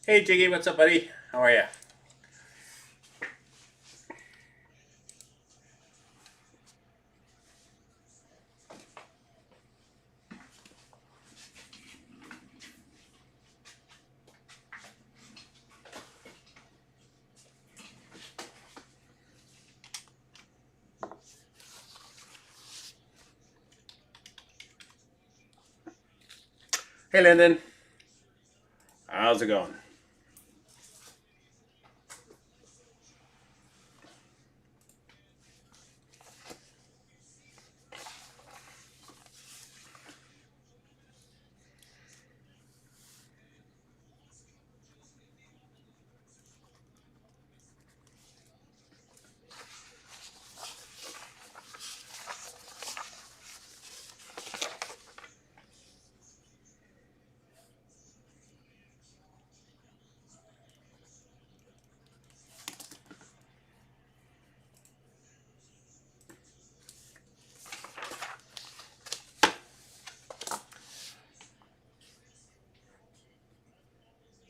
Hey Jiggy, what's up, buddy? How are you? Hey Lyndon, how's it going?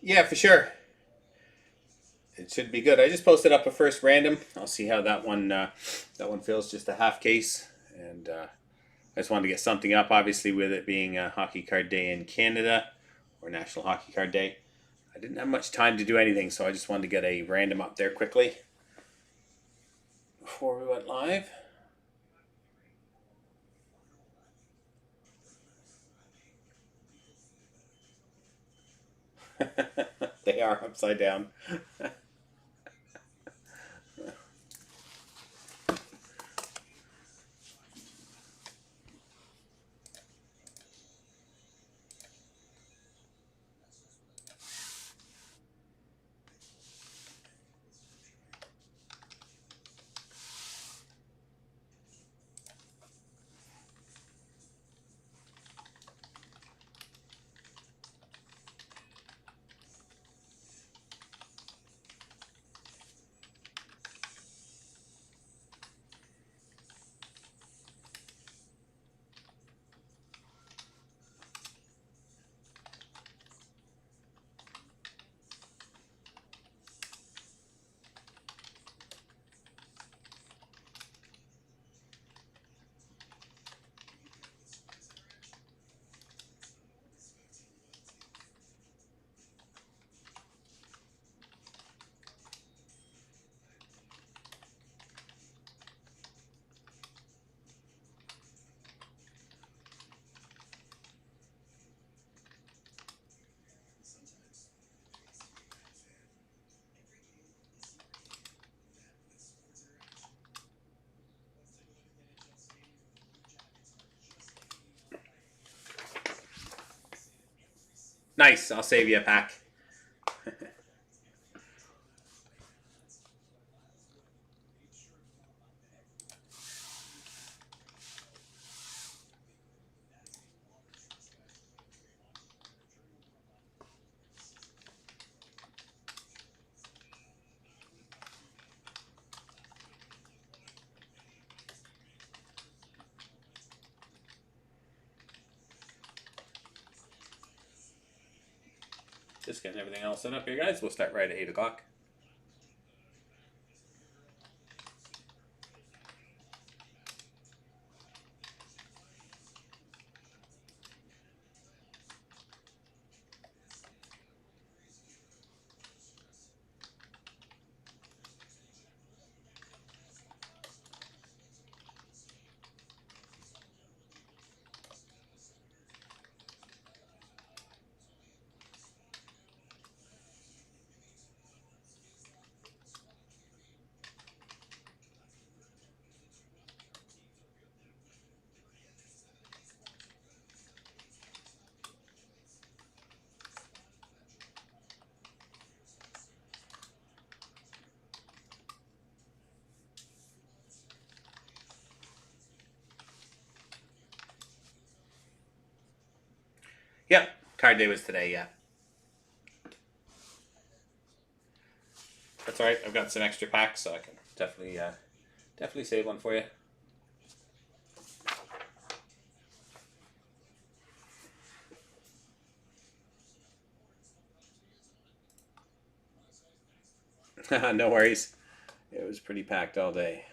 Yeah, for sure. It should be good. I just posted up a first random. I'll see how that one feels. Just a half case, and I just wanted to get something up. Obviously, with it being a hockey card day in Canada or National Hockey Card Day, I didn't have much time to do anything, so I just wanted to get a random up there quickly before we went live. They are upside down. Nice. I'll save you a pack. Just getting everything else set up here, guys. We'll start right at 8 o'clock. Yep, card day was today. Yeah, that's all right. I've got some extra packs, so I can definitely save one for you. No worries. It was pretty packed all day.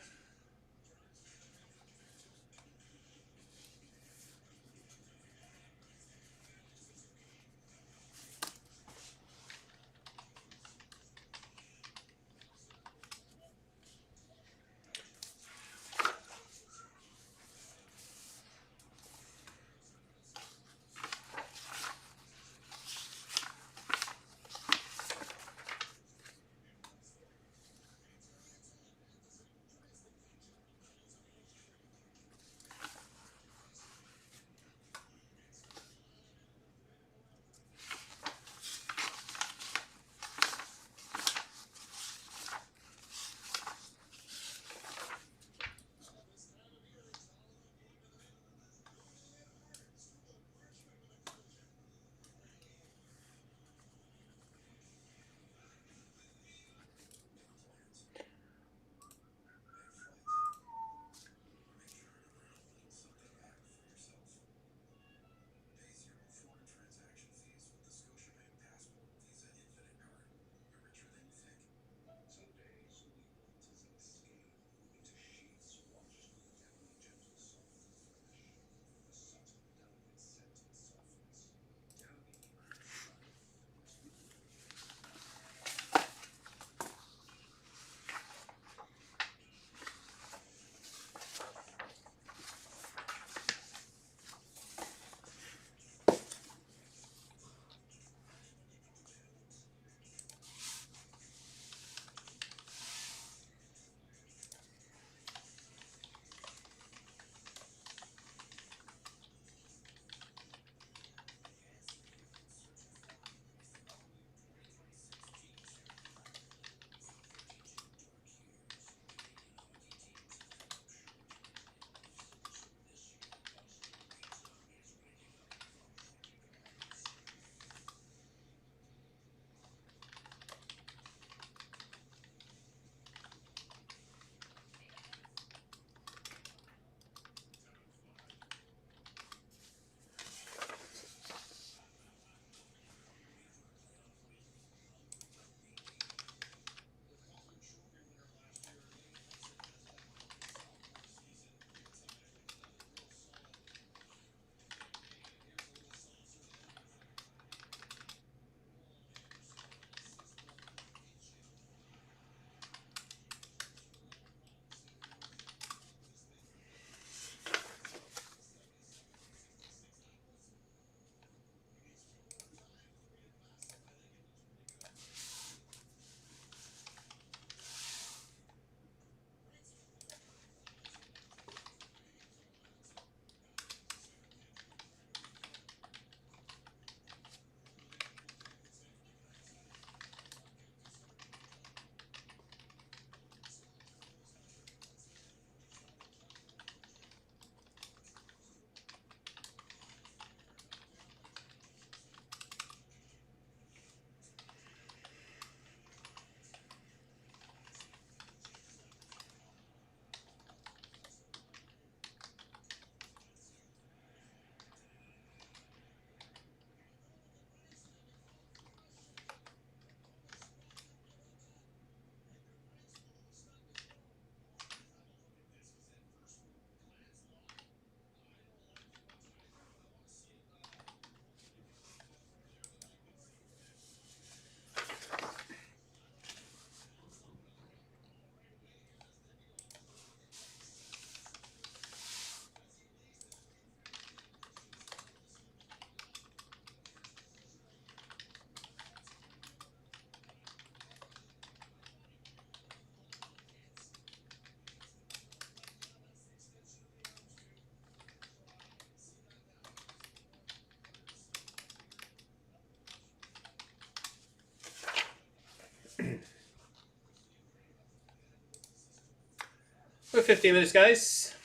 For 15 minutes, guys.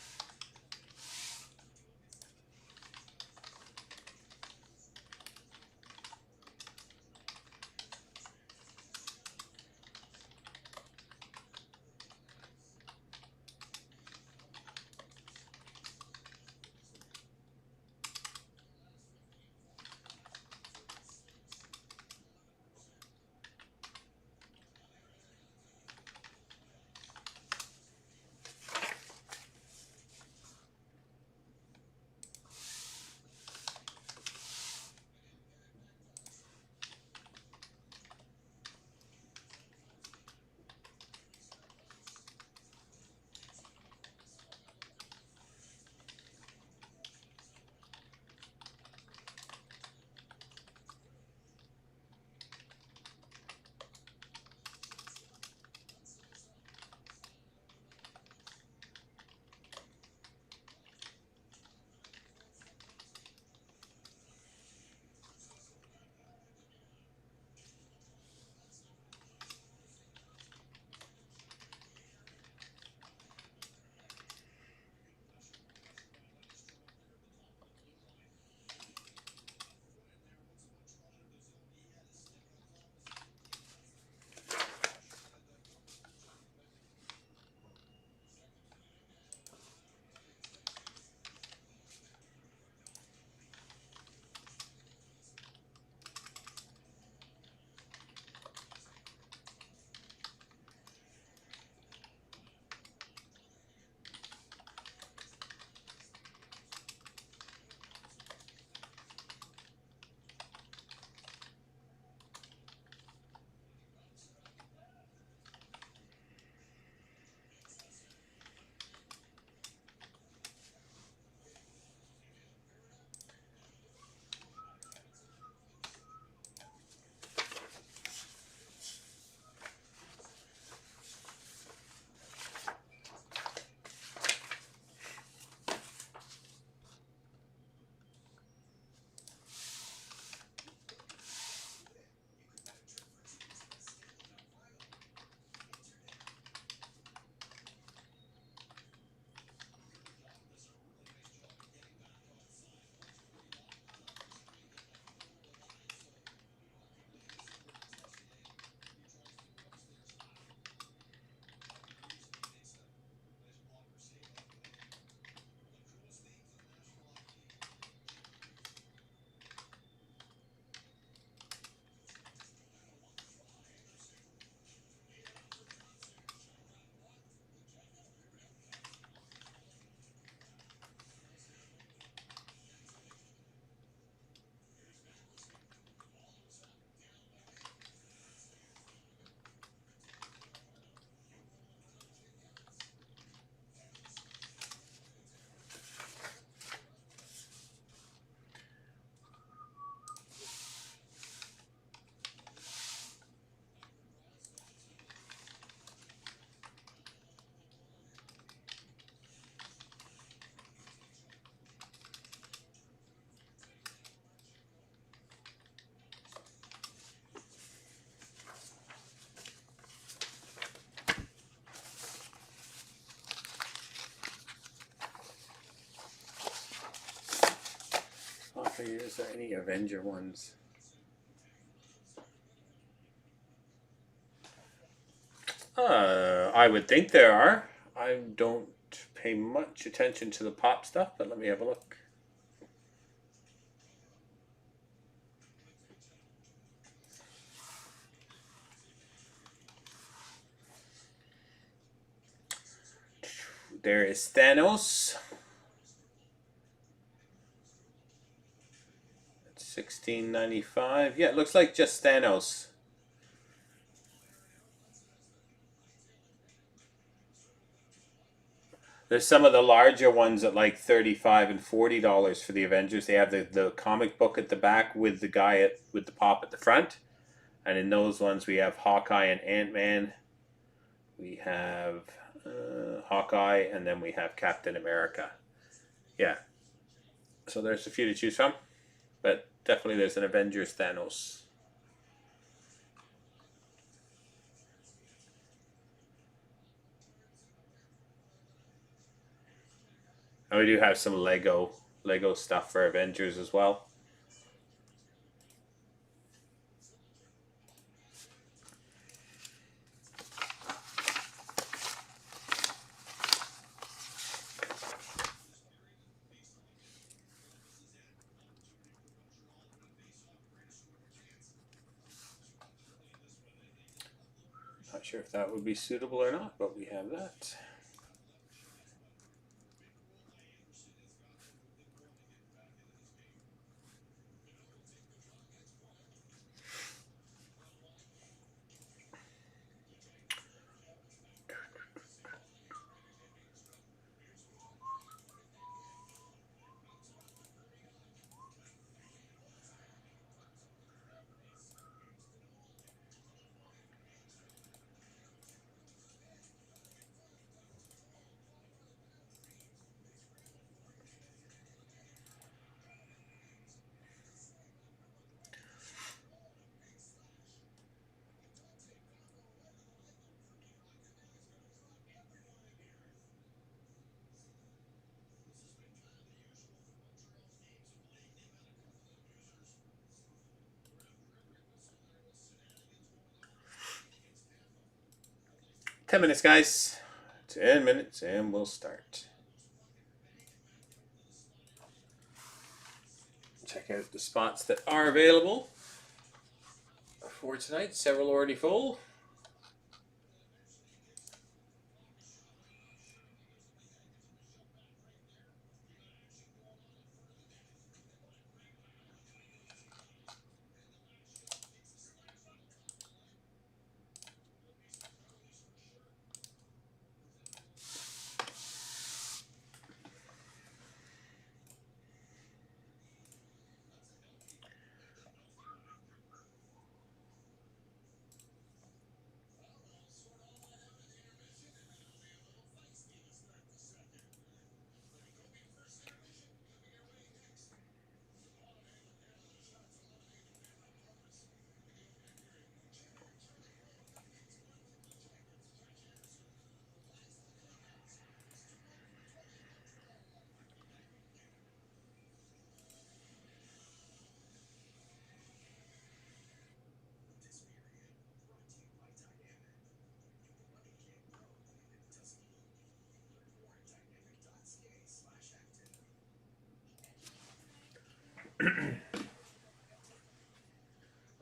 Is there any Avenger ones? I would think there are. I don't pay much attention to the pop stuff, but let me have a look. There is Thanos. $16.95. Yeah, it looks like just Thanos. There's some of the larger ones at like $35 and $40 for the Avengers. They have the comic book at the back with the guy with the pop at the front. And in those ones we have Hawkeye and Ant-Man. We have Hawkeye, and then we have Captain America. Yeah. So there's a few to choose from. But definitely there's an Avengers Thanos. And we do have some Lego stuff for Avengers as well. Not sure if that would be suitable or not, but we have that. Ten minutes, guys. 10 minutes, and we'll start. Check out the spots that are available for tonight. Several already full.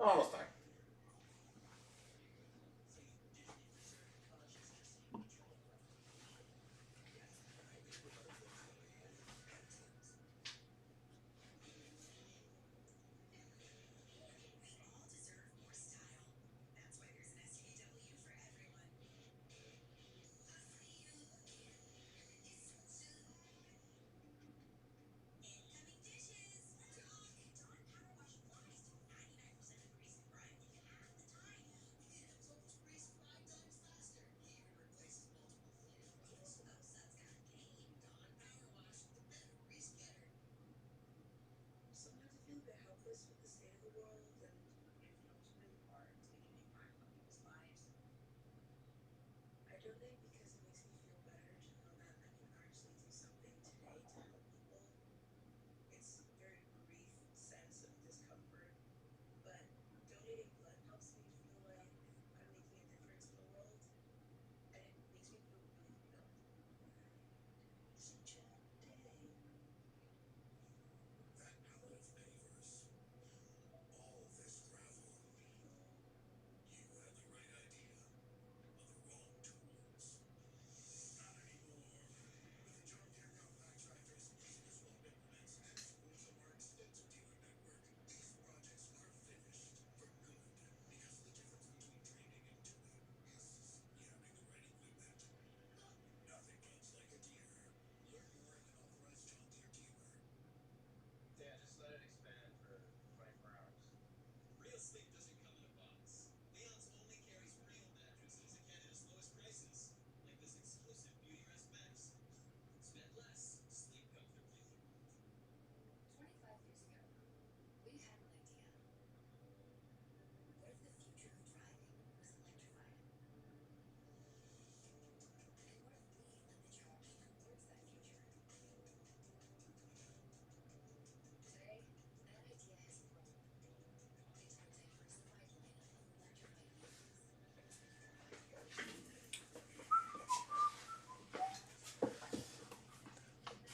Almost done.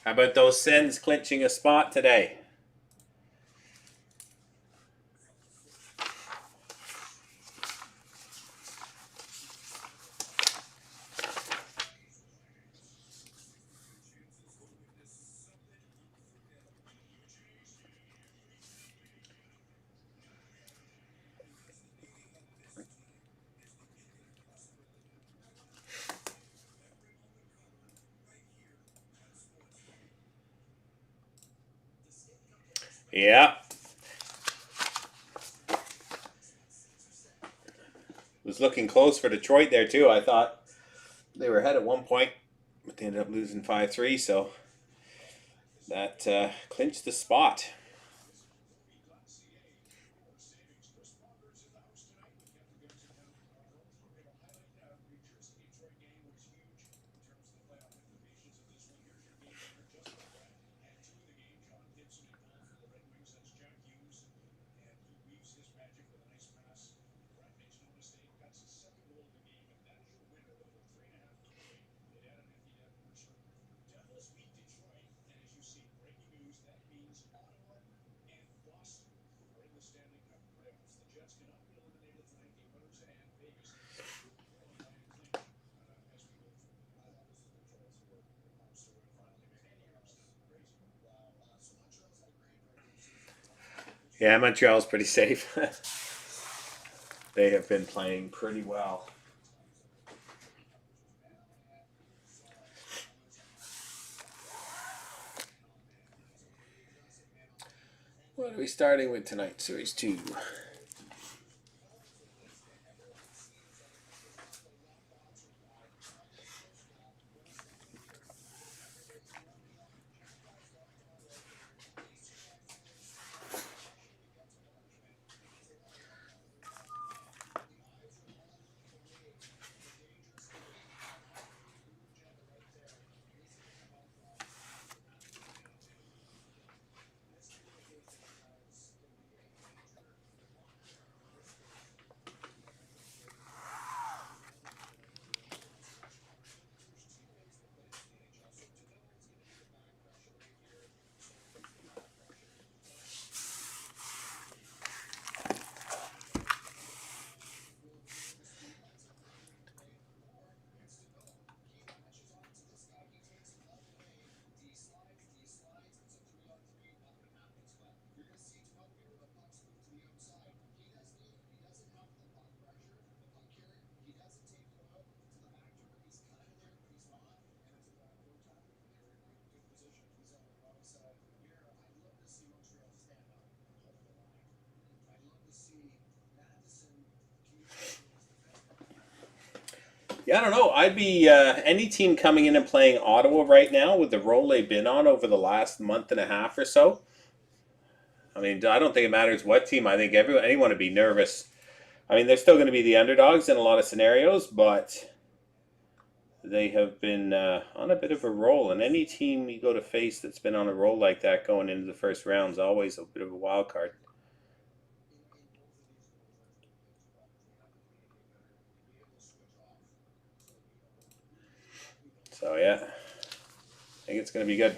How about those Sens clinching a spot today? Yeah. Was looking close for Detroit there too. I thought they were ahead at one point, but they ended up losing 5-3, so that clinched the spot. Yeah, Montreal's pretty safe. They have been playing pretty well. What are we starting with tonight? Series 2. Yeah, I don't know. I'd be any team coming in and playing Ottawa right now with the role they've been on over the last month and a half or so. I mean, I don't think it matters what team. I think anyone would be nervous. I mean, they're still going to be the underdogs in a lot of scenarios, but they have been on a bit of a roll. And any team you go to face that's been on a roll like that going into the first round is always a bit of a wild card. So yeah, I think it's going to be good.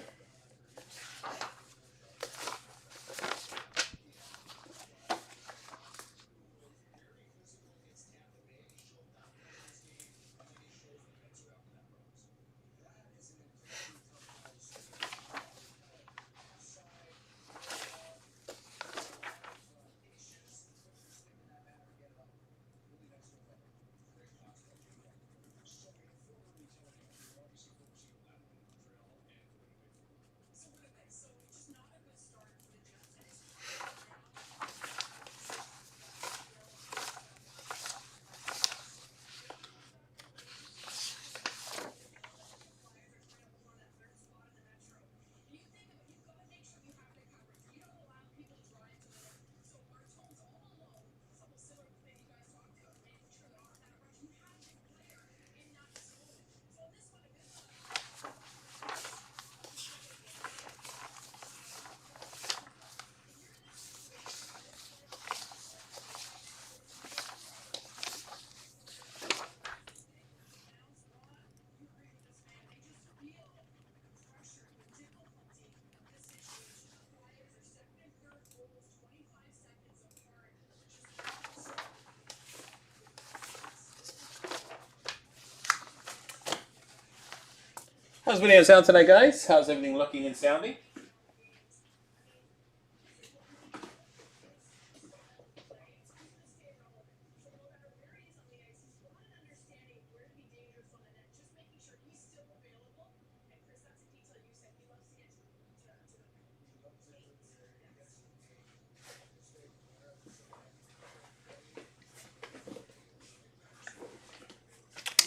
How's video sound tonight, guys? How's everything looking and sounding?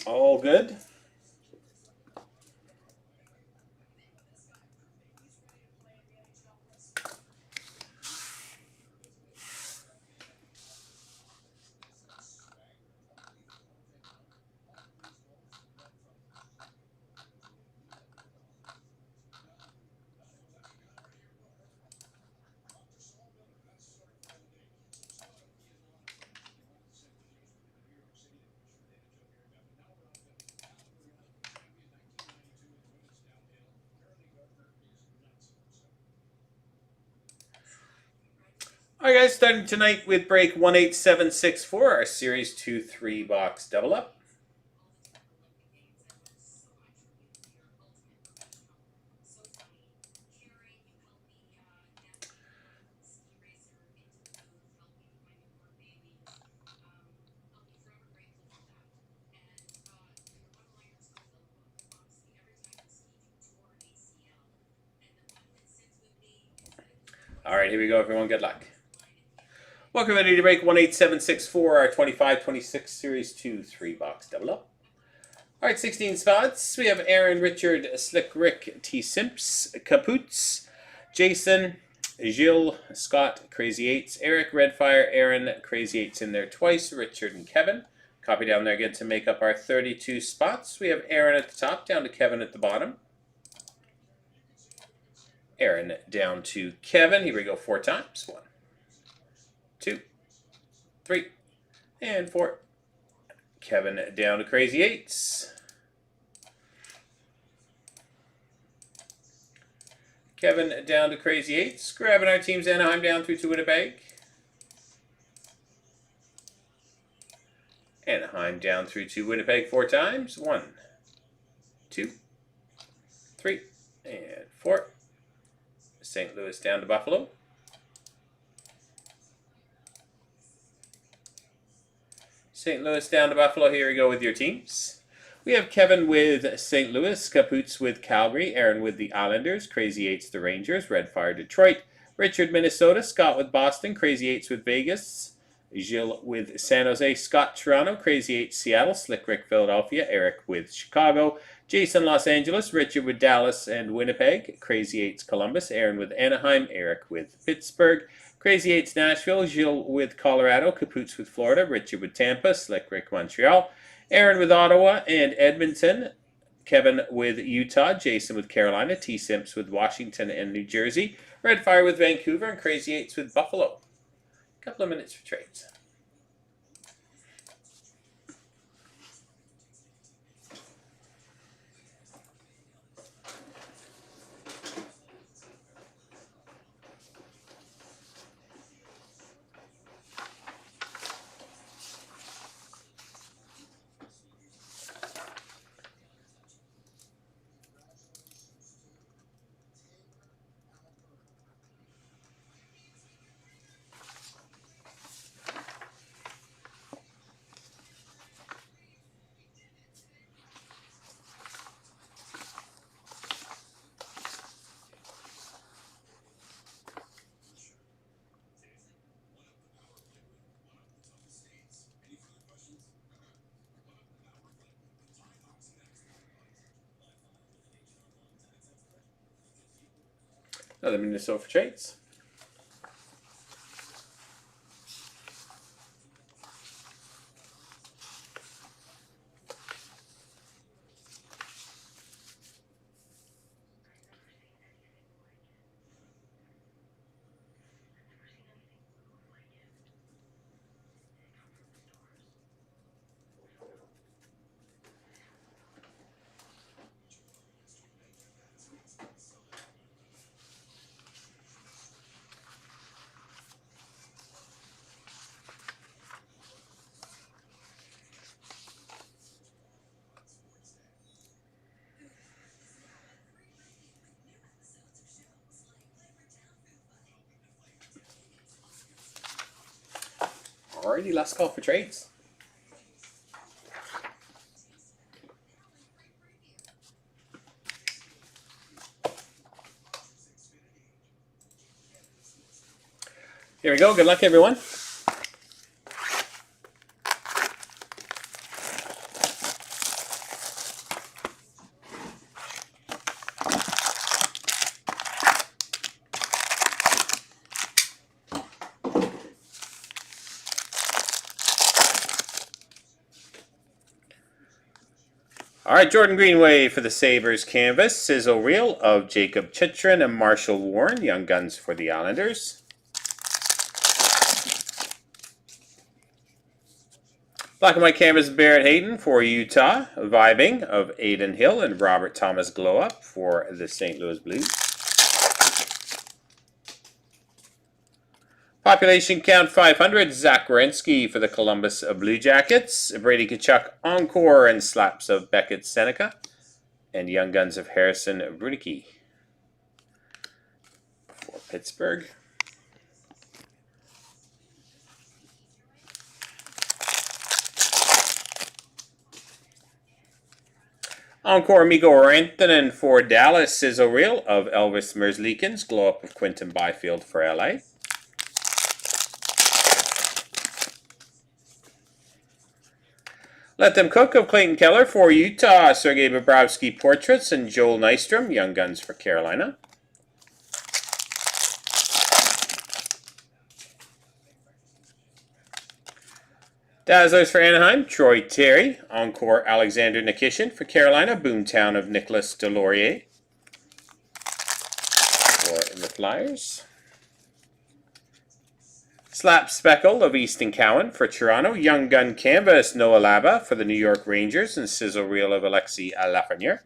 All good? All right, guys, starting tonight with break 18764, our Series 2 3-box double up. All right, here we go, everyone. Good luck. Welcome everybody to break 18764, our 25-26 Series 2 3-box double up. All right, 16 spots. We have Aaron, Richard, Slick Rick, T. Simps, Capoots, Jason, Gilles, Scott, Crazy Eights, Eric, Redfire, Aaron, Crazy Eights in there twice, Richard and Kevin. Copy down there again to make up our 32 spots. We have Aaron at the top, down to Kevin at the bottom. Aaron down to Kevin. Here we go 4 times. 1, 2, 3, and 4. Kevin down to Crazy Eights. Kevin down to Crazy Eights. Grabbing our teams Anaheim down through to Winnipeg. Anaheim down through to Winnipeg 4 times. 1, 2, 3, and 4. St. Louis down to Buffalo. St. Louis down to Buffalo. Here we go with your teams. We have Kevin with St. Louis, Capoots with Calgary, Aaron with the Islanders, Crazy Eights the Rangers, Redfire Detroit, Richard Minnesota, Scott with Boston, Crazy Eights with Vegas, Gilles with San Jose, Scott Toronto, Crazy Eights Seattle, Slick Rick Philadelphia, Eric with Chicago, Jason Los Angeles, Richard with Dallas and Winnipeg, Crazy Eights Columbus, Aaron with Anaheim, Eric with Pittsburgh, Crazy Eights Nashville, Gilles with Colorado, Capoots with Florida, Richard with Tampa, Slick Rick Montreal, Aaron with Ottawa and Edmonton, Kevin with Utah, Jason with Carolina, T. Simps with Washington and New Jersey, Redfire with Vancouver, and Crazy Eights with Buffalo. A couple of minutes for trades. Another Minnesota for trades. Alrighty, last call for trades. Here we go. Good luck, everyone. All right, Jordan Greenway for the Sabres canvas. Sizzle reel of Jacob Chychrun and Marshall Warren. Young Guns for the Islanders. Black and white canvas Barrett Hayton for Utah. Vibing of Aiden Hill and Robert Thomas Glow Up for the St. Louis Blues. Population count 500, Zach Werenski for the Columbus Blue Jackets. Brady Tkachuk Encore and slaps of Beckett Seneca. And Young Guns of Harrison Brudicki for Pittsburgh. Encore Mikko Rantanen for Dallas. Sizzle reel of Elvis Merzlikins. Glow up of Quinton Byfield for LA. Let Them Cook of Clayton Keller for Utah. Sergei Bobrovsky Portraits and Joel Nystrom, Young Guns for Carolina. Dazzlers for Anaheim, Troy Terry. Encore Alexander Nikishin for Carolina. Boomtown of Nicholas Delorier for the Flyers. Slap Speckle of Easton Cowan for Toronto. Young Gun Canvas Noah Laba for the New York Rangers. And Sizzle Reel of Alexis Lafreniere.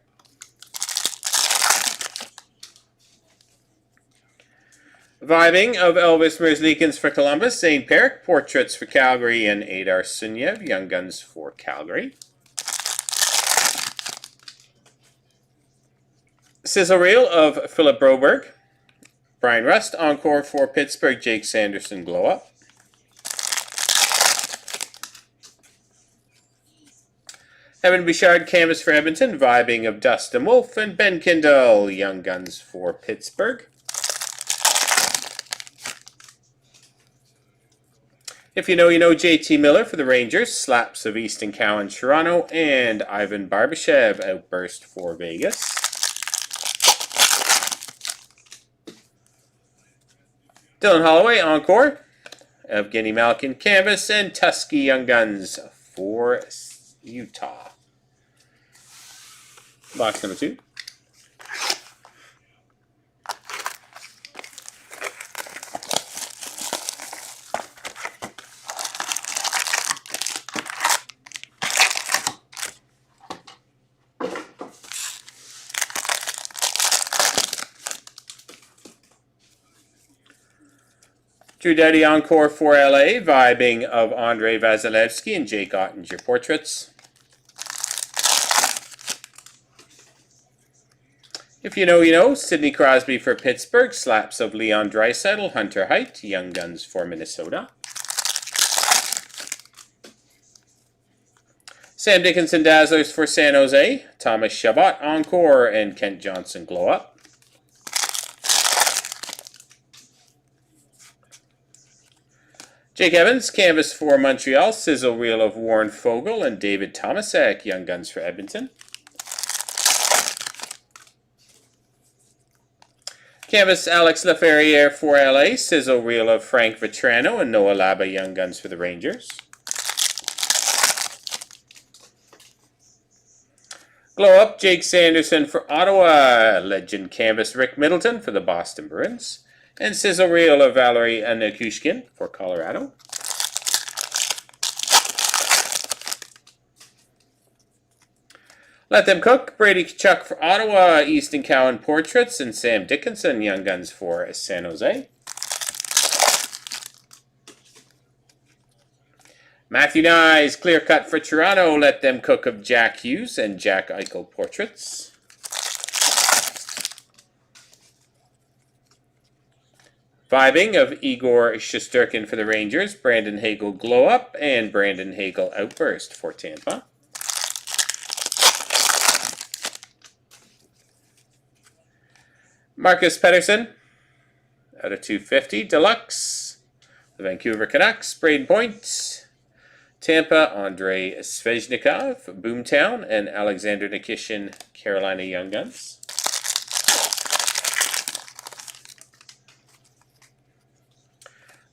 Vibing of Elvis Merzlikins for Columbus. Zane Perrick Portraits for Calgary. And Adar Sunyev, Young Guns for Calgary. Sizzle Reel of Philip Broberg. Brian Rust, Encore for Pittsburgh, Jake Sanderson, Glow Up. Evan Bouchard, Canvas for Edmonton, Vibing of Dustin Wolf, and Ben Kindle, Young Guns for Pittsburgh. If you know, you know. JT Miller for the Rangers, Slaps of Easton Cowan, Toronto, and Ivan Barbashev, Outburst for Vegas. Dylan Holloway, Encore, Evgeny Malkin, Canvas, and Tusky Young Guns for Utah. Box number 2. Drew Doughty Encore for LA, Vibing of Andrei Vasilevsky and Jake Ottinger Portraits. If you know, you know. Sidney Crosby for Pittsburgh, Slaps of Leon Draisaitl, Hunter Height, Young Guns for Minnesota. Sam Dickinson Dazzlers for San Jose, Thomas Chabot Encore, and Kent Johnson Glow Up. Jake Evans, Canvas for Montreal, Sizzle Reel of Warren Fogle and David Tomasek, Young Guns for Edmonton. Canvas Alex Laferriere for LA, Sizzle Reel of Frank Vetrano and Noah Laba, Young Guns for the Rangers. Glow Up, Jake Sanderson for Ottawa, Legend Canvas Rick Middleton for the Boston Bruins. And Sizzle Reel of Valerie Nikushkin for Colorado. Let Them Cook, Brady Tkachuk for Ottawa, Easton Cowan Portraits, and Sam Dickinson, Young Guns for San Jose. Matthew Nyes, Clear Cut for Toronto, Let Them Cook of Jack Hughes and Jack Eichel Portraits. Vibing of Igor Shesterkin for the Rangers, Brandon Hagel Glow Up, and Brandon Hagel Outburst for Tampa. Marcus Pettersson out of 250, Deluxe. The Vancouver Canucks, Braden Point. Tampa, Andrei Svechnikov, Boomtown, and Alexander Nikishin, Carolina Young Guns.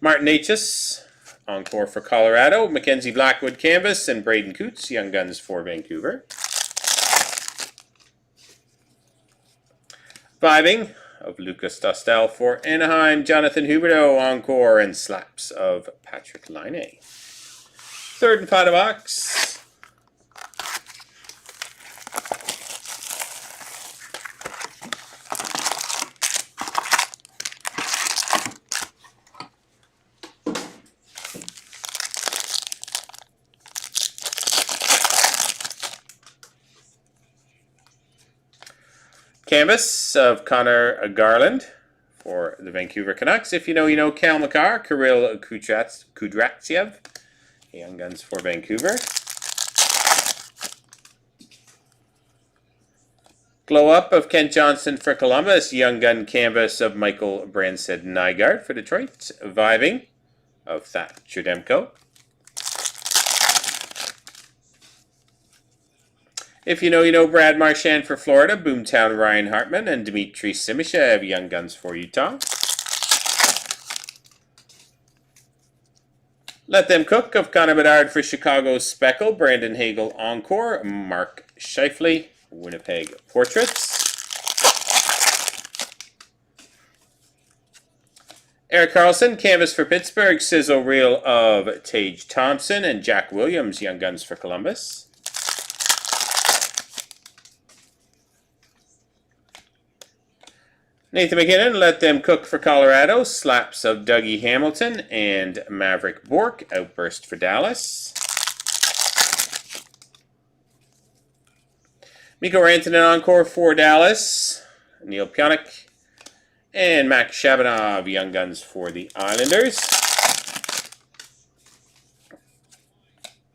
Martin Necas, Encore for Colorado, Mackenzie Blackwood Canvas, and Braden Coots, Young Guns for Vancouver. Vibing of Lucas Dostal for Anaheim, Jonathan Huberdeau, Encore, and Slaps of Patrick Laine. Third and final box. Canvas of Connor Garland for the Vancouver Canucks. If you know, you know. Cal McCarr, Kirill Kudratsev, Young Guns for Vancouver. Glow Up of Kent Johnson for Columbus. Young Gun Canvas of Michael Branstead Nygaard for Detroit. Vibing of Thatcher Demko. If you know, you know. Brad Marchand for Florida, Boomtown Ryan Hartman, and Dmitry Simishev, Young Guns for Utah. Let Them Cook of Connor Bedard for Chicago, Speckle, Brandon Hagel Encore, Mark Scheifele, Winnipeg Portraits. Eric Carlson, Canvas for Pittsburgh, Sizzle Reel of Tage Thompson, and Jack Williams, Young Guns for Columbus. Nathan McKinnon, Let Them Cook for Colorado, Slaps of Dougie Hamilton, and Maverick Bourque, Outburst for Dallas. Mikko Rantanen Encore for Dallas, Neil Pionk, and Max Shabanov, Young Guns for the Islanders.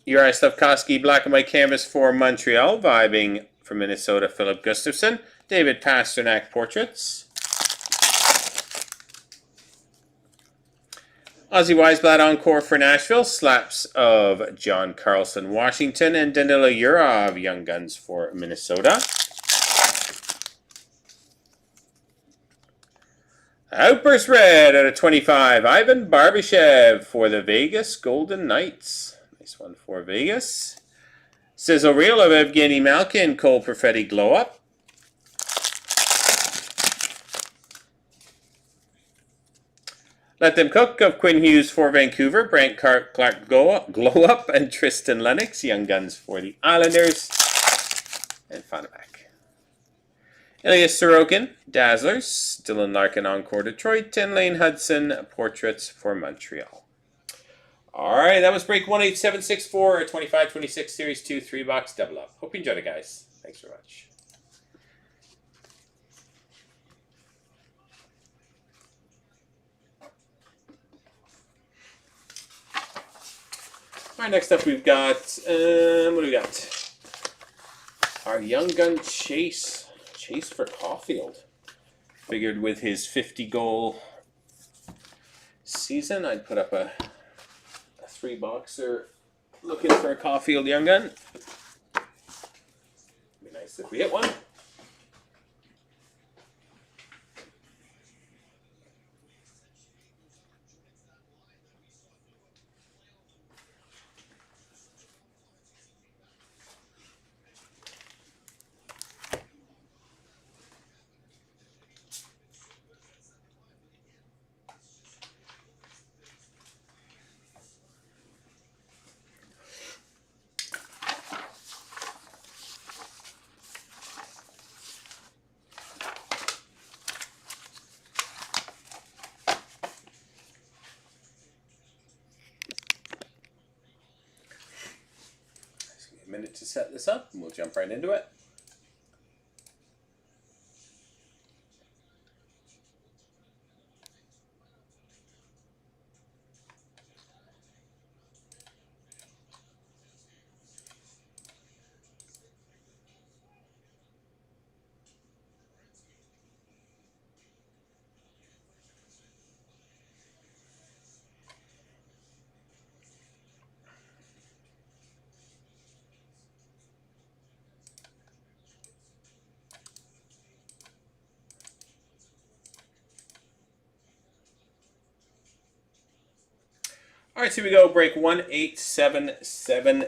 Uri Slavkovsky, Black and White Canvas for Montreal, Vibing for Minnesota, Philip Gustafson, David Pasternak Portraits. Ozzy Weisblatt Encore for Nashville, Slaps of John Carlson, Washington, and Danila Yurov, Young Guns for Minnesota. Outburst Red out of 25, Ivan Barbashev for the Vegas Golden Knights. Nice one for Vegas. Sizzle Reel of Evgeny Malkin, Cole Perfetti Glow Up. Let Them Cook of Quinn Hughes for Vancouver, Brant Clark Glow Up, and Tristan Lennox, Young Guns for the Islanders. And Fonaback. Elias Sorokin, Dazzlers, Dylan Larkin Encore Detroit, and Lane Hudson, Portraits for Montreal. Alright, that was break 18764, 25-26 Series 2, 3-box double up. Hope you enjoyed it, guys. Thanks very much. All right, next up we've got, what do we got? Our Young Gun Chase for Caulfield. Figured with his 50-goal season, I'd put up a 3-boxer looking for a Caulfield Young Gun. Be nice if we hit one. Minute to set this up, and we'll jump right into it. All right, so here we go. Break 18770.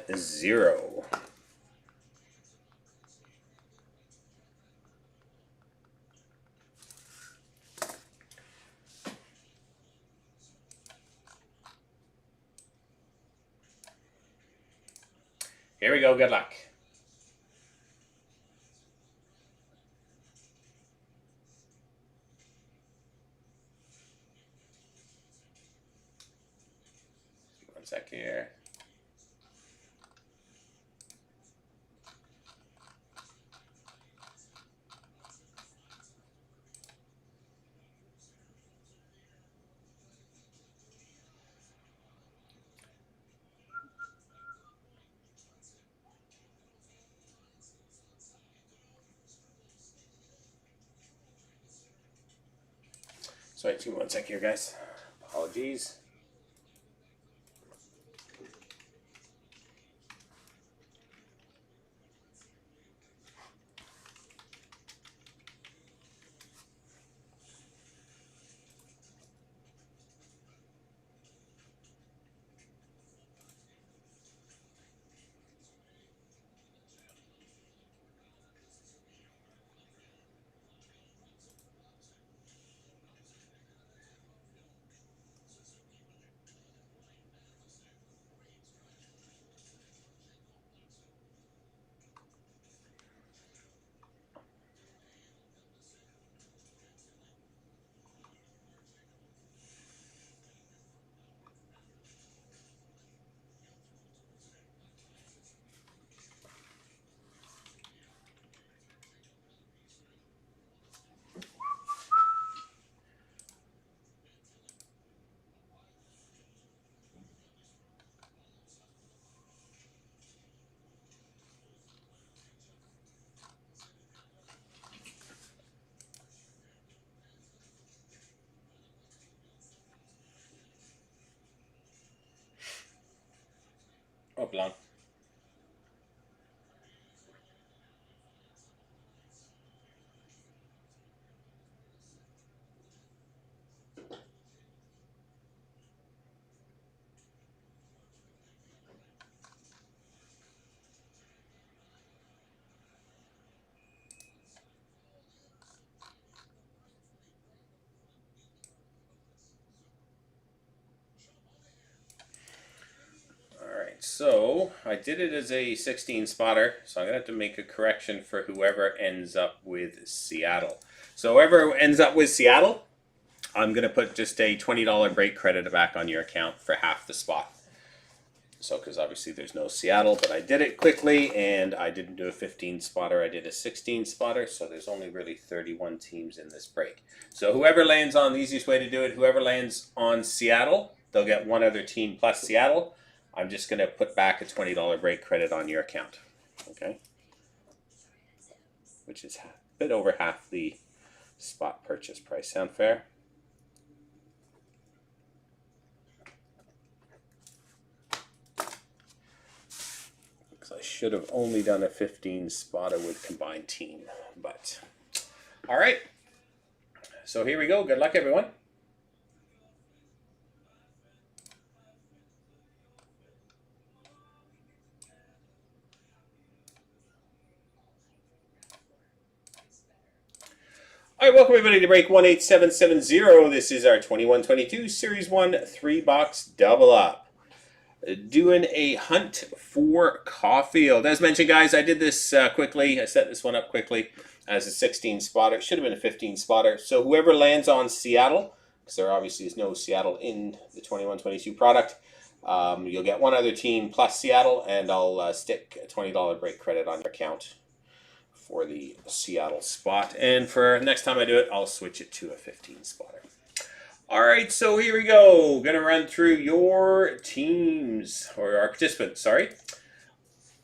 Here we go. Good luck. One sec here. Sorry, give me one sec here, guys. Apologies. Oh, long. So I did it as a 16 spotter, so I'm gonna have to make a correction for whoever ends up with Seattle. So whoever ends up with Seattle, I'm gonna put just a $20 break credit back on your account for half the spot. So because obviously there's no Seattle, but I did it quickly and I didn't do a 15 spotter, I did a 16 spotter, so there's only really 31 teams in this break. So whoever lands on, the easiest way to do it, whoever lands on Seattle, they'll get one other team plus Seattle. I'm just going to put back a $20 break credit on your account, okay? Which is a bit over half the spot purchase price. Sound fair? Because I should have only done a 15 spotter with combined team, but all right. So here we go. Good luck, everyone. All right, welcome everybody to break 18770. This is our 21-22 Series 1 3-box double up. Doing a hunt for Caulfield. As mentioned, guys, I did this quickly. I set this one up quickly as a 16 spotter. Should have been a 15 spotter. So whoever lands on Seattle, because there obviously is no Seattle in the 21-22 product, you'll get one other team plus Seattle, and I'll stick a $20 break credit on your account for the Seattle spot. And for next time I do it, I'll switch it to a 15 spotter. All right, so here we go. Going to run through your teams, or our participants, sorry.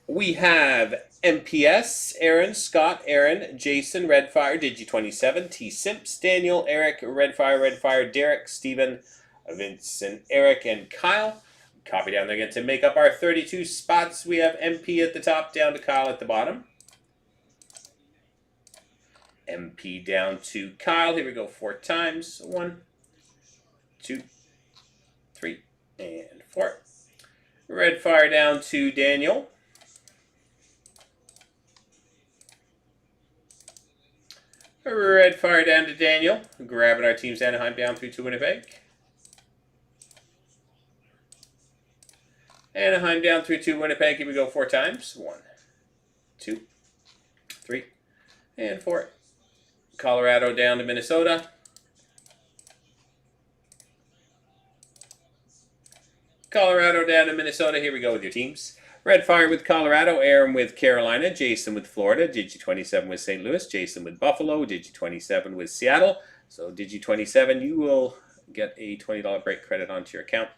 We have MPS, Aaron, Scott, Aaron, Jason, Redfire, Digi27, T Simps, Daniel, Eric, Redfire, Derek, Steven, Vincent, Eric, and Kyle. Copy down there again to make up our 32 spots. We have MP at the top, down to Kyle at the bottom. MP down to Kyle. Here we go 4 times. 1, 2, 3, and 4. Red fire down to Daniel. Red fire down to Daniel. Grabbing our teams Anaheim down 3-2 Winnipeg. Anaheim down 3-2 Winnipeg. Here we go 4 times. 1, 2, 3, and 4. Colorado down to Minnesota. Colorado down to Minnesota. Here we go with your teams. Red fire with Colorado, Aaron with Carolina, Jason with Florida, Digi27 with St. Louis, Jason with Buffalo, Digi27 with Seattle. So Digi27, you will get a $20 break credit onto your account.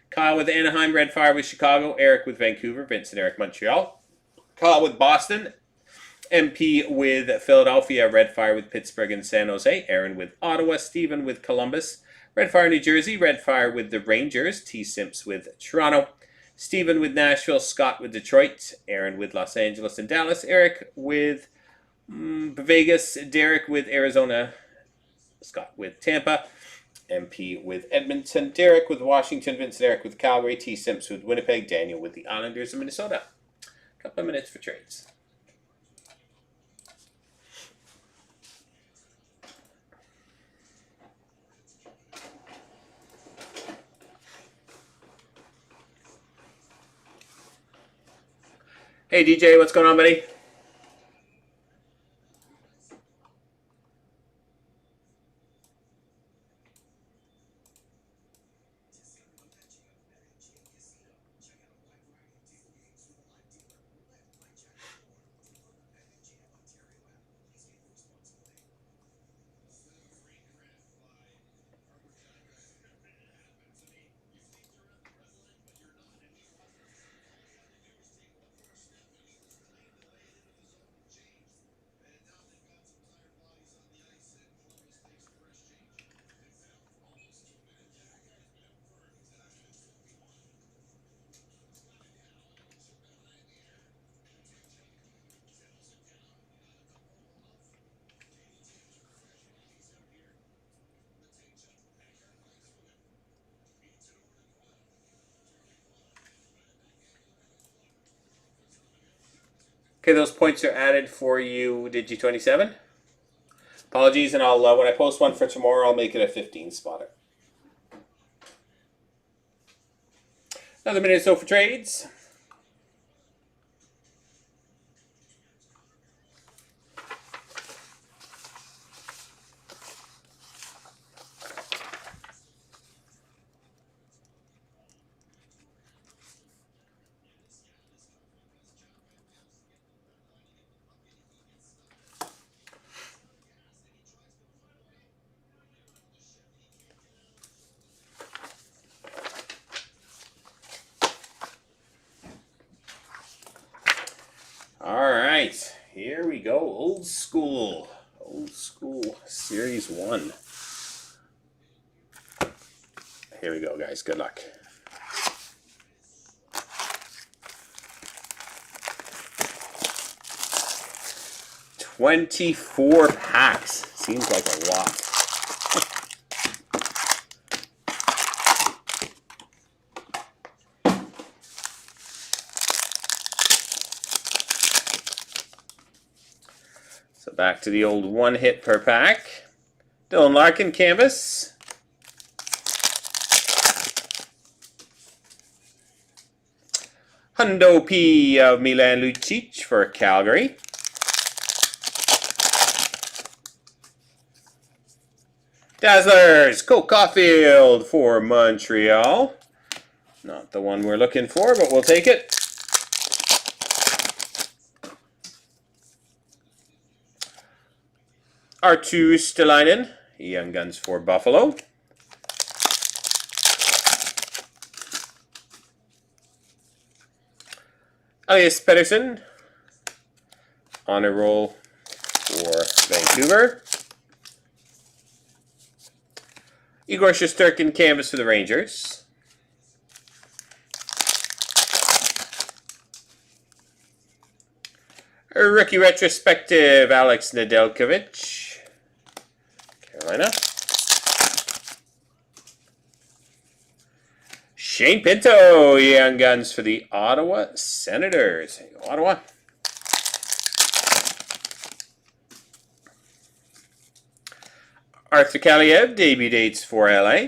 Kyle with Anaheim, red fire with Chicago, Eric with Vancouver, Vince and Eric Montreal. Kyle with Boston, MP with Philadelphia, red fire with Pittsburgh and San Jose, Aaron with Ottawa, Stephen with Columbus, red fire New Jersey, red fire with the Rangers, T. Simps with Toronto, Stephen with Nashville, Scott with Detroit, Aaron with Los Angeles and Dallas, Eric with Vegas, Derek with Arizona, Scott with Tampa, MP with Edmonton, Derek with Washington, Vince and Eric with Calgary, T. Simps with Winnipeg, Daniel with the Islanders of Minnesota. A couple of minutes for trades. Hey DJ, what's going on, buddy? Okay, those points are added for you, Digi27. Apologies, and I'll when I post one for tomorrow, I'll make it a 15 spotter. Another minute or so for trades. All right, here we go. Old school series 1. Here we go, guys. Good luck. $24 packs. Seems like a lot. So back to the old 1 hit per pack. Dylan Larkin canvas. Hundo P of Milan Lucic for Calgary. Dazzlers, Cole Caulfield for Montreal. Not the one we're looking for, but we'll take it. R2 Stalainen, Young Guns for Buffalo. Elias Pettersson, honor roll for Vancouver. Igor Shesterkin canvas for the Rangers. A rookie retrospective, Alex Nedeljkovic, Carolina. Shane Pinto, Young Guns for the Ottawa Senators. There you go, Ottawa. Arthur Kaliev, debut dates for LA.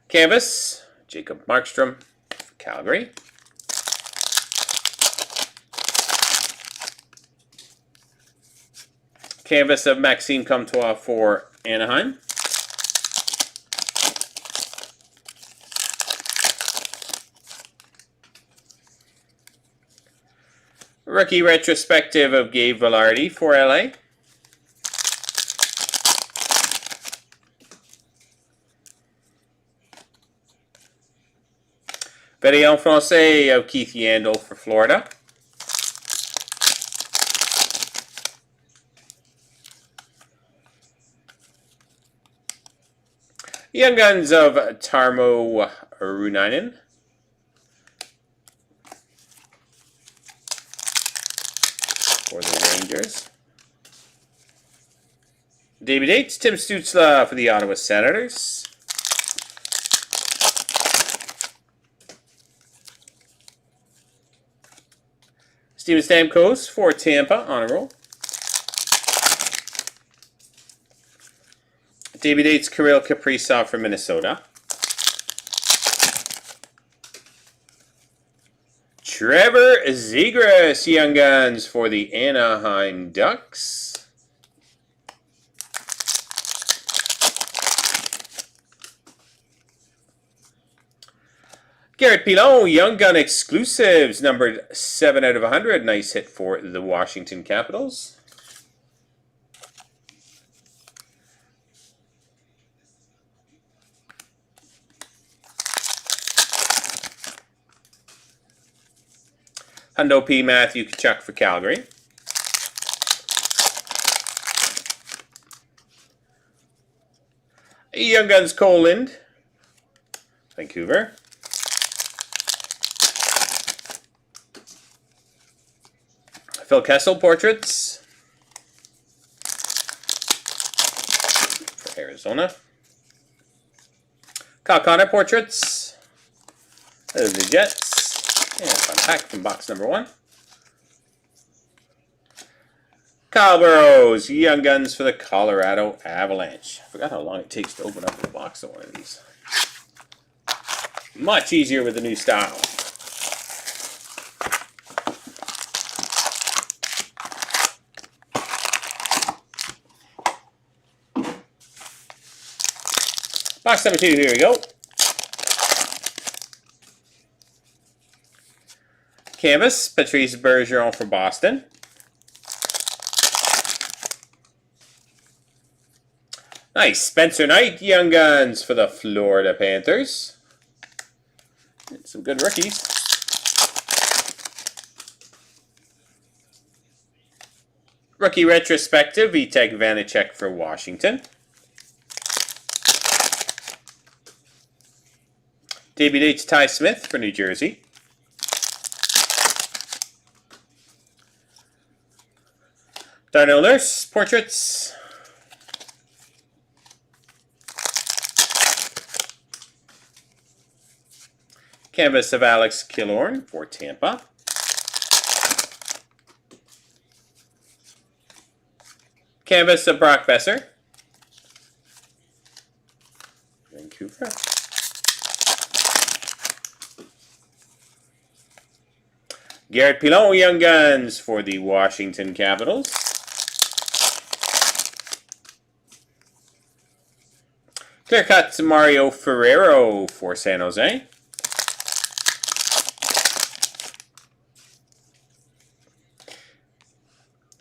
Canvas, Jacob Markstrom for Calgary. Canvas of Maxime Comtois for Anaheim. Rookie retrospective of Gabe Vilardi for LA. Video Francais of Keith Yandel for Florida. Young Guns of Tarmo Runainen. For the Rangers. Debut dates, Tim Stützle for the Ottawa Senators. Steven Stamkos for Tampa, on a roll. Debut dates, Kirill Kaprizov for Minnesota. Trevor Zegras, Young Guns for the Anaheim Ducks. Garrett Pilon, Young Gun exclusives, numbered 7 out of 100. Nice hit for the Washington Capitals. Hundo P. Matthew Tkachuk for Calgary. Young Guns Cole Lind, Vancouver. Phil Kessel portraits for Arizona. Kyle Connor portraits. Those are the Jets. And fun pack from box number 1. Kyle Burrows, Young Guns for the Colorado Avalanche. I forgot how long it takes to open up a box of one of these. Much easier with the new style. Box number 2, here we go. Canvas, Patrice Bergeron for Boston. Nice, Spencer Knight, Young Guns for the Florida Panthers. Some good rookies. Rookie retrospective, Vitek Vanacek for Washington. Debut dates, Ty Smith for New Jersey. Darnell Nurse, portraits. Canvas of Alex Killorn for Tampa. Canvas of Brock Besser, Vancouver. Garrett Pilon, Young Guns for the Washington Capitals. Clear cut Mario Ferrero for San Jose.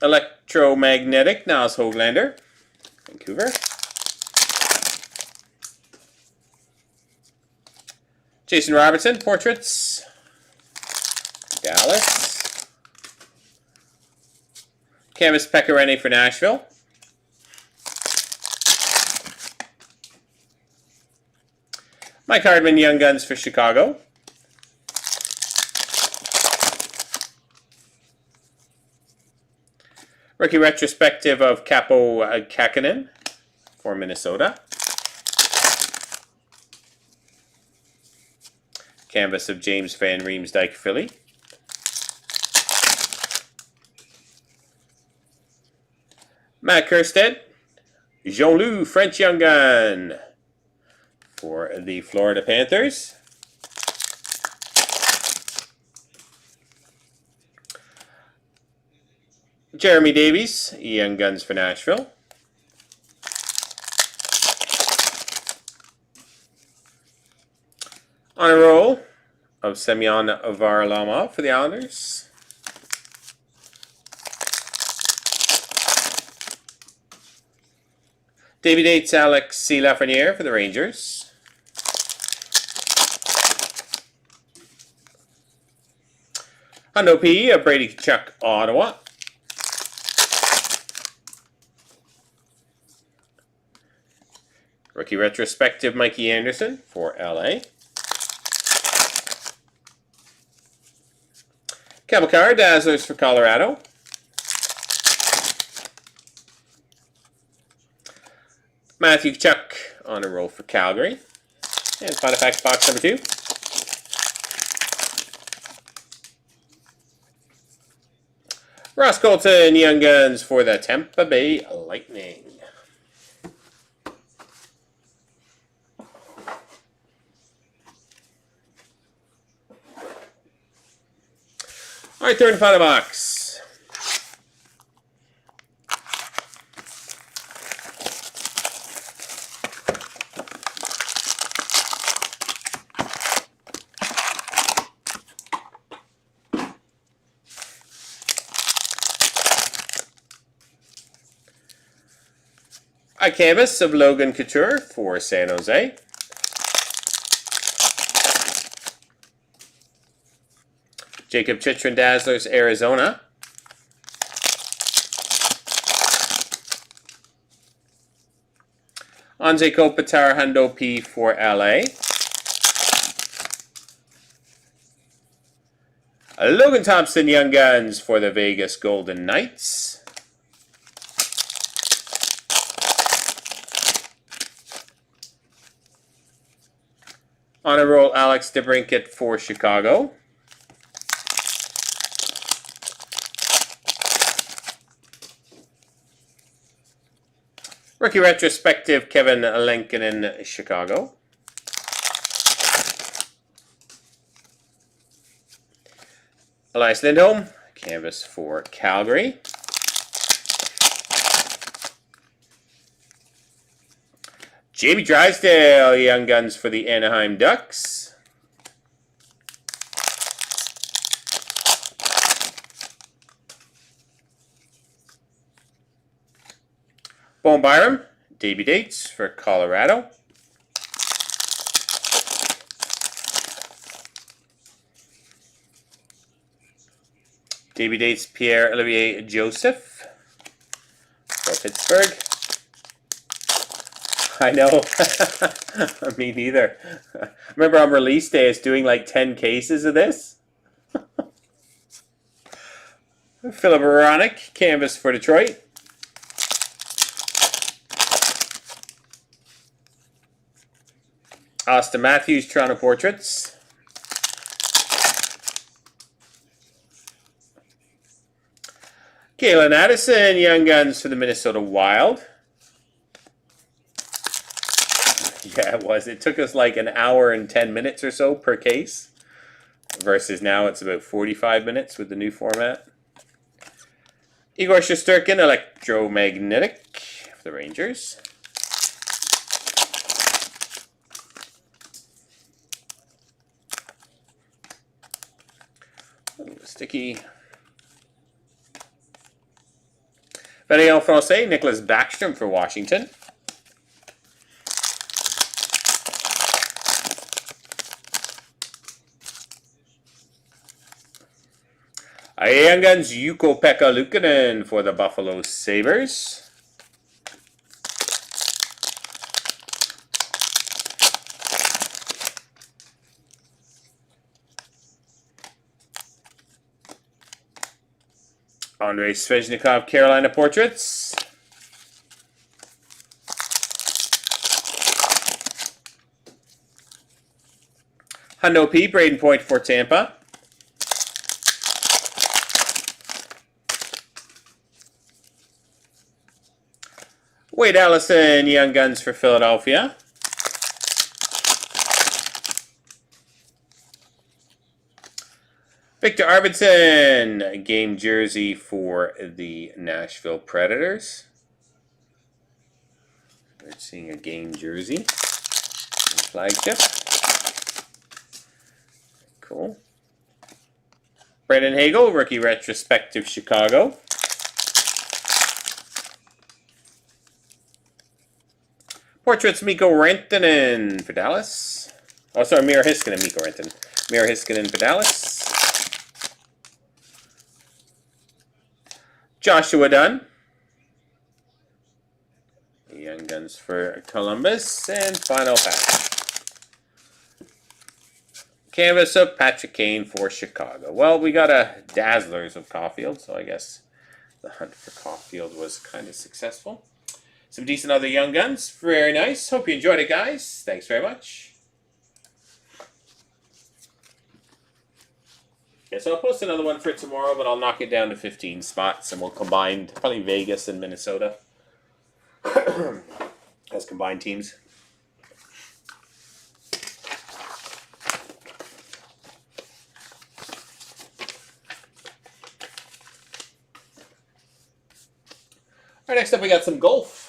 Electromagnetic Niles Höglander, Vancouver. Jason Robertson, portraits, Dallas. Canvas Pecorine for Nashville. Mike Hardman, Young Guns for Chicago. Rookie retrospective of Capo Kakinen for Minnesota. Canvas of James Van Riemsdyk, Philly. Matt Kirstead, Jean-Loup, French Young Gun for the Florida Panthers. Jeremy Davies, Young Guns for Nashville. On a roll of Semyon Varlamov for the Islanders. David Yates, Alex C. Lafreniere for the Rangers. Hundo P. Brady Tkachuk, Ottawa. Rookie retrospective, Mikey Anderson for LA. Kabakar, Dazzlers for Colorado. Matthew Tkachuk on a roll for Calgary. And Final Facts box number 2. Ross Colton, Young Guns for the Tampa Bay Lightning. All right, third and final box. A canvas of Logan Couture for San Jose. Jacob Chitrin, Dazzlers, Arizona. Anze Kopitar, Hundo P for LA. Logan Thompson, Young Guns for the Vegas Golden Knights. On a roll, Alex DeBrincat for Chicago. Rookie retrospective, Kevin Lankinen, Chicago. Elias Lindholm, canvas for Calgary. Jamie Drysdale, Young Guns for the Anaheim Ducks. Bowen Byram, Davey Dates for Colorado. Davey Dates, Pierre-Olivier Joseph for Pittsburgh. I know. Me neither. Remember on release day, it's doing like 10 cases of this. Philip Veronic, canvas for Detroit. Austin Matthews, Toronto Portraits. Kalen Addison, Young Guns for the Minnesota Wild. Yeah, it was. It took us like an hour and 10 minutes or so per case. Versus now it's about 45 minutes with the new format. Igor Shesterkin, Electromagnetic for the Rangers. Sticky. Valéon Francais, Nicholas Backstrom for Washington. Young Guns, Ukko-Pekka Luukkonen for the Buffalo Sabres. Andrei Svechnikov, Carolina Portraits. Hundo P, Braden Point for Tampa. Wade Allison, Young Guns for Philadelphia. Victor Arvidsson, game jersey for the Nashville Predators. We're seeing a game jersey. Flagship. Cool. Brandon Hagel, rookie retrospective Chicago. Portraits Mikko Rantanen for Dallas. Oh, sorry, Miro Heiskanen, Mikko Rantanen. Miro Heiskanen for Dallas. Joshua Dunn. Young Guns for Columbus. And final pack. Canvas of Patrick Kane for Chicago. Well, we got a Dazzlers of Caulfield, so I guess the hunt for Caulfield was kind of successful. Some decent other Young Guns. Very nice. Hope you enjoyed it, guys. Thanks very much. Yeah, so I'll post another one for tomorrow, but I'll knock it down to 15 spots, and we'll combine probably Vegas and Minnesota as combined teams. All right, next up we got some golf.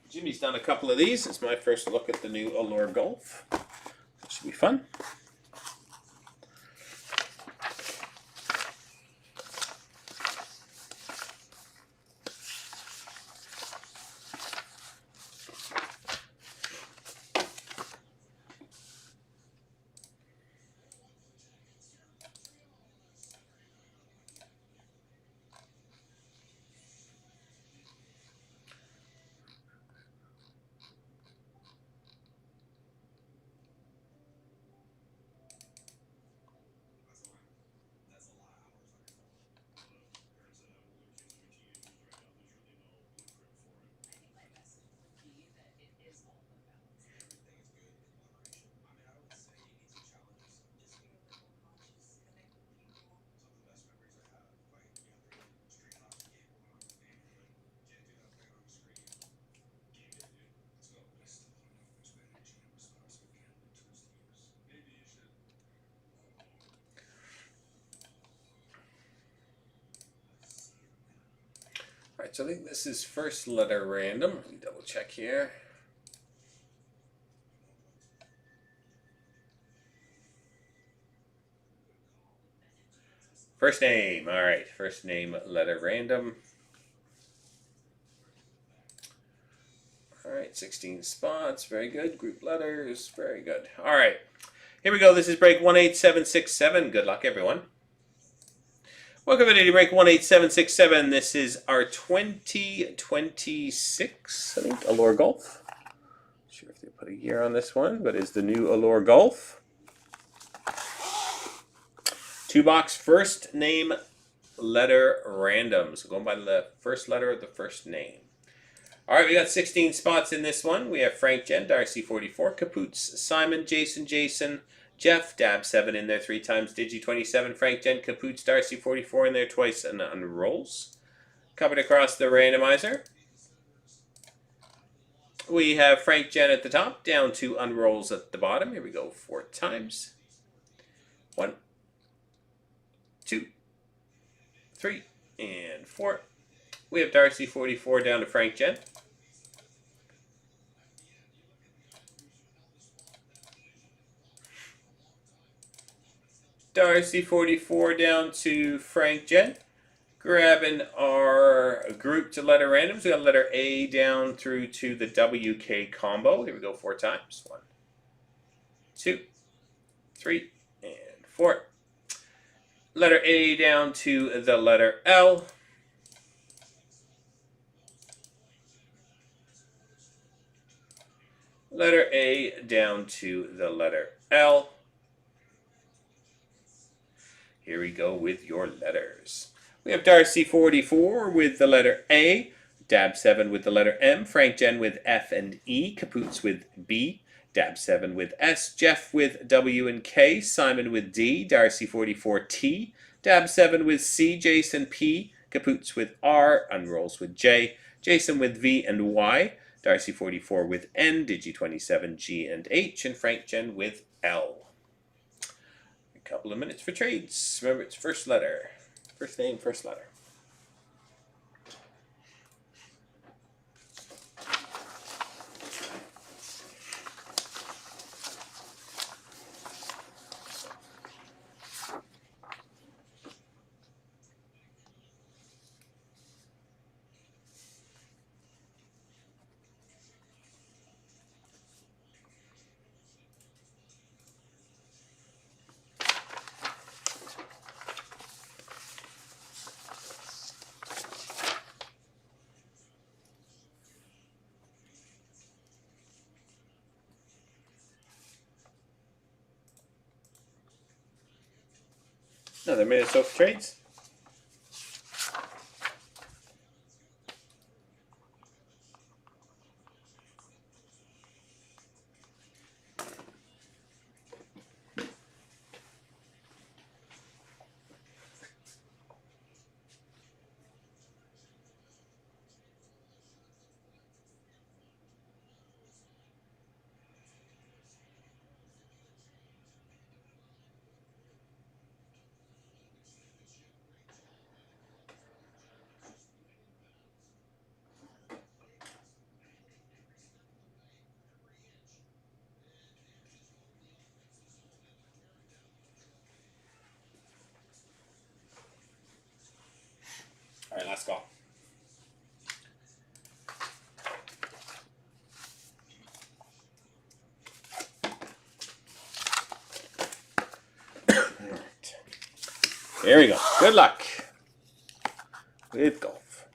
Jimmy's done a couple of these. It's my first look at the new Allure Golf. It should be fun. Alright, so I think this is first letter random. Let me double check here. First name. Alright, first name letter random. Alright, 16 spots. Very good. Group letters. Very good. Alright, here we go. This is break 18767. Good luck, everyone. Welcome to break 18767. This is our 2026, I think, Allure Golf. Not sure if they put a year on this one, but it's the new Allure Golf. 2-box first name letter random. So going by the first letter of the first name. All right, we got 16 spots in this one. We have Frank Jen, Darcy 44, Capoots, Simon, Jason, Jeff, Dab 7 in there 3 times, Digi 27, Frank Jen, Capoots, Darcy 44 in there twice, and unrolls. Covered across the randomizer. We have Frank Jen at the top, down to unrolls at the bottom. Here we go 4 times. 1, 2, 3, and 4. We have Darcy 44 down to Frank Jen. Darcy 44 down to Frank Jen. Grabbing our group to letter randoms. We got letter A down through to the WK combo. Here we go 4 times. 1, 2, 3, and 4. Letter A down to the letter L. Letter A down to the letter L. Here we go with your letters. We have Darcy 44 with the letter A, Dab 7 with the letter M, Frank Jen with F and E, Capoots with B, Dab 7 with S, Jeff with W and K, Simon with D, Darcy 44T, Dab 7 with C, Jason P, Capoots with R, Unrolls with J, Jason with V and Y, Darcy 44 with N, Digi 27 G and H, and Frank Jen with L. A couple of minutes for trades. Remember, it's first letter. First name, first letter. Another minute or so for trades. All right, last call. Here we go. Good luck with golf.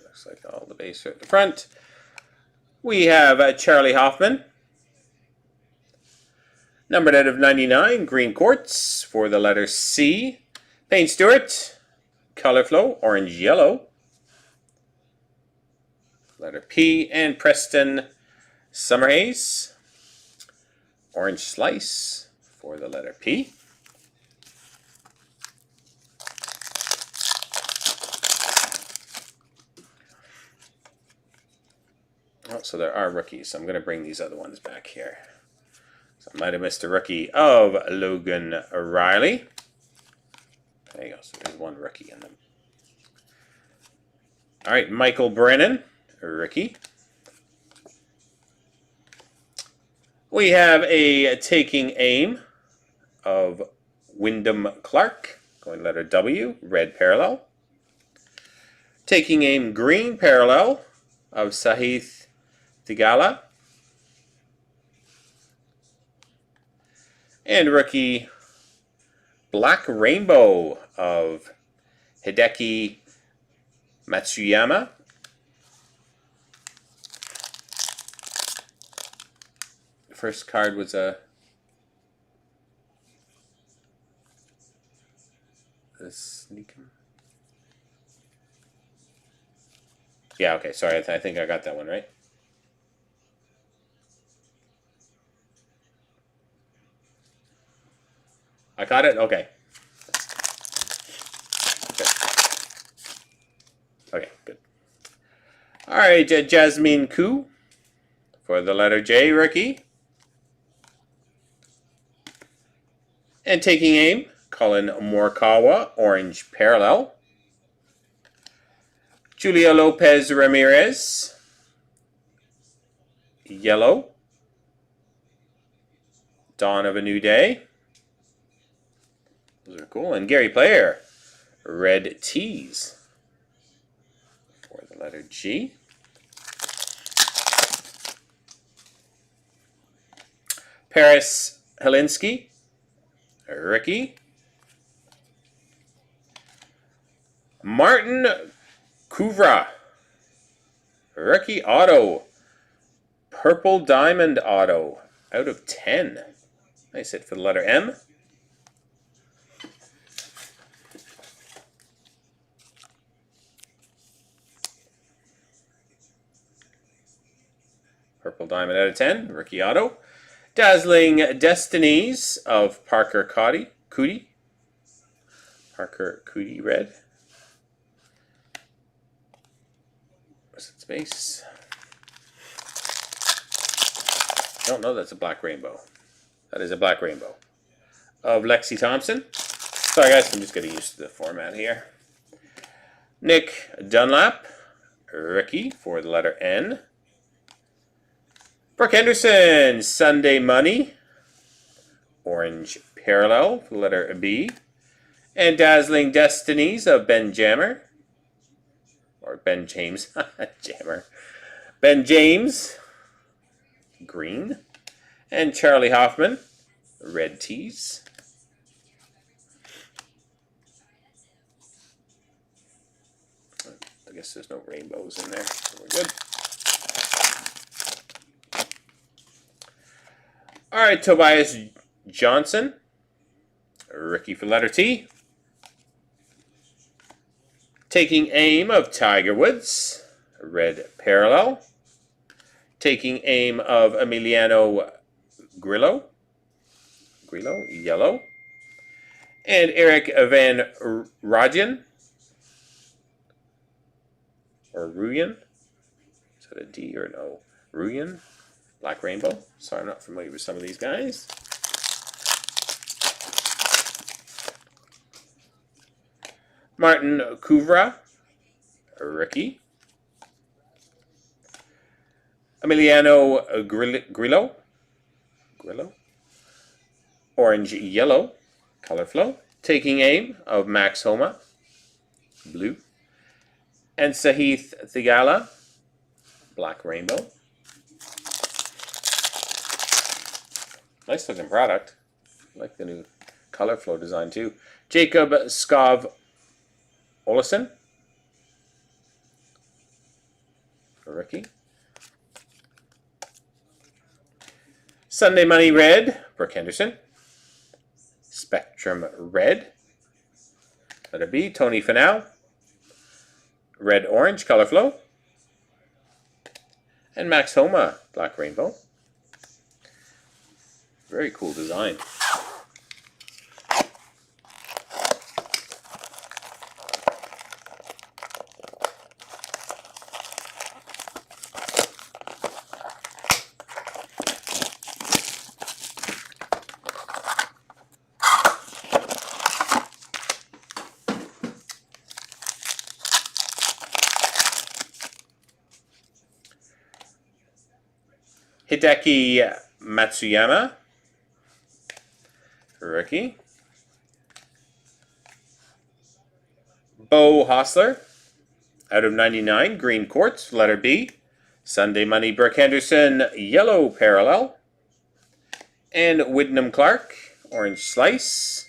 Looks like all the base are at the front. We have Charlie Hoffman. Numbered out of 99, green quartz for the letter C. Payne Stewart, color flow, orange yellow. Letter P. And Preston Summerhays, orange slice for the letter P. Oh, so there are rookies. So I'm going to bring these other ones back here. So I might have missed a rookie of Logan Riley. There you go. So there's one rookie in them. All right, Michael Brennan, a rookie. We have a taking aim of Wyndham Clark, going letter W, red parallel. Taking aim green parallel of Sahith Theegala. And rookie Black Rainbow of Hideki Matsuyama. The first card was a Sneakum. Yeah, okay, sorry, I think I got that one right. I got it? Okay. Okay, good. All right, Jasmine Koo for the letter J, rookie. And taking aim, Colin Morikawa, orange parallel. Julia Lopez Ramirez, yellow. Dawn of a New Day. Those are cool. And Gary Player, red tees for the letter G. Paris Helinski, Ricky. Martin Kuvra, Rookie auto. Purple Diamond auto. Out of 10. Nice hit for the letter M. Purple Diamond out of 10. Rookie auto. Dazzling Destinies of Parker Cootie. Parker Cootie red. Where's its base? No, that's a black rainbow. That is a black rainbow. Of Lexi Thompson. Sorry guys, I'm just getting used to the format here. Nick Dunlap. Rookie for the letter N. Brooke Henderson. Sunday Money. Orange Parallel for the letter B. And Dazzling Destinies of Ben Jammer. Or Ben James. Jammer. Ben James. Green. And Charlie Hoffman. Red tees. I guess there's no rainbows in there, so we're good. All right, Tobias Johnson. Rookie for letter T. Taking Aim of Tiger Woods. Red Parallel. Taking Aim of Emiliano Grillo, yellow. And Eric Van Rooyen. Or Ruyen. Is that a D or an O? Ruyen. Black Rainbow. Sorry, I'm not familiar with some of these guys. Martin Kuvra. Rookie. Emiliano Grillo. Orange Yellow. Color Flow. Taking Aim of Max Homa. Blue. And Sahith Thigala. Black Rainbow. Nice looking product. I like the new Color Flow design too. Jacob Skov Olesen. A rookie. Sunday Money Red. Brooke Henderson. Spectrum Red. Letter B. Tony Finau. Red Orange Color Flow. And Max Homa Black Rainbow. Very cool design. Hideki Matsuyama. Rookie. Bo Hostler. Out of 99. Green Quartz. Letter B. Sunday Money Brooke Henderson. Yellow Parallel. And Widnam Clark. Orange Slice.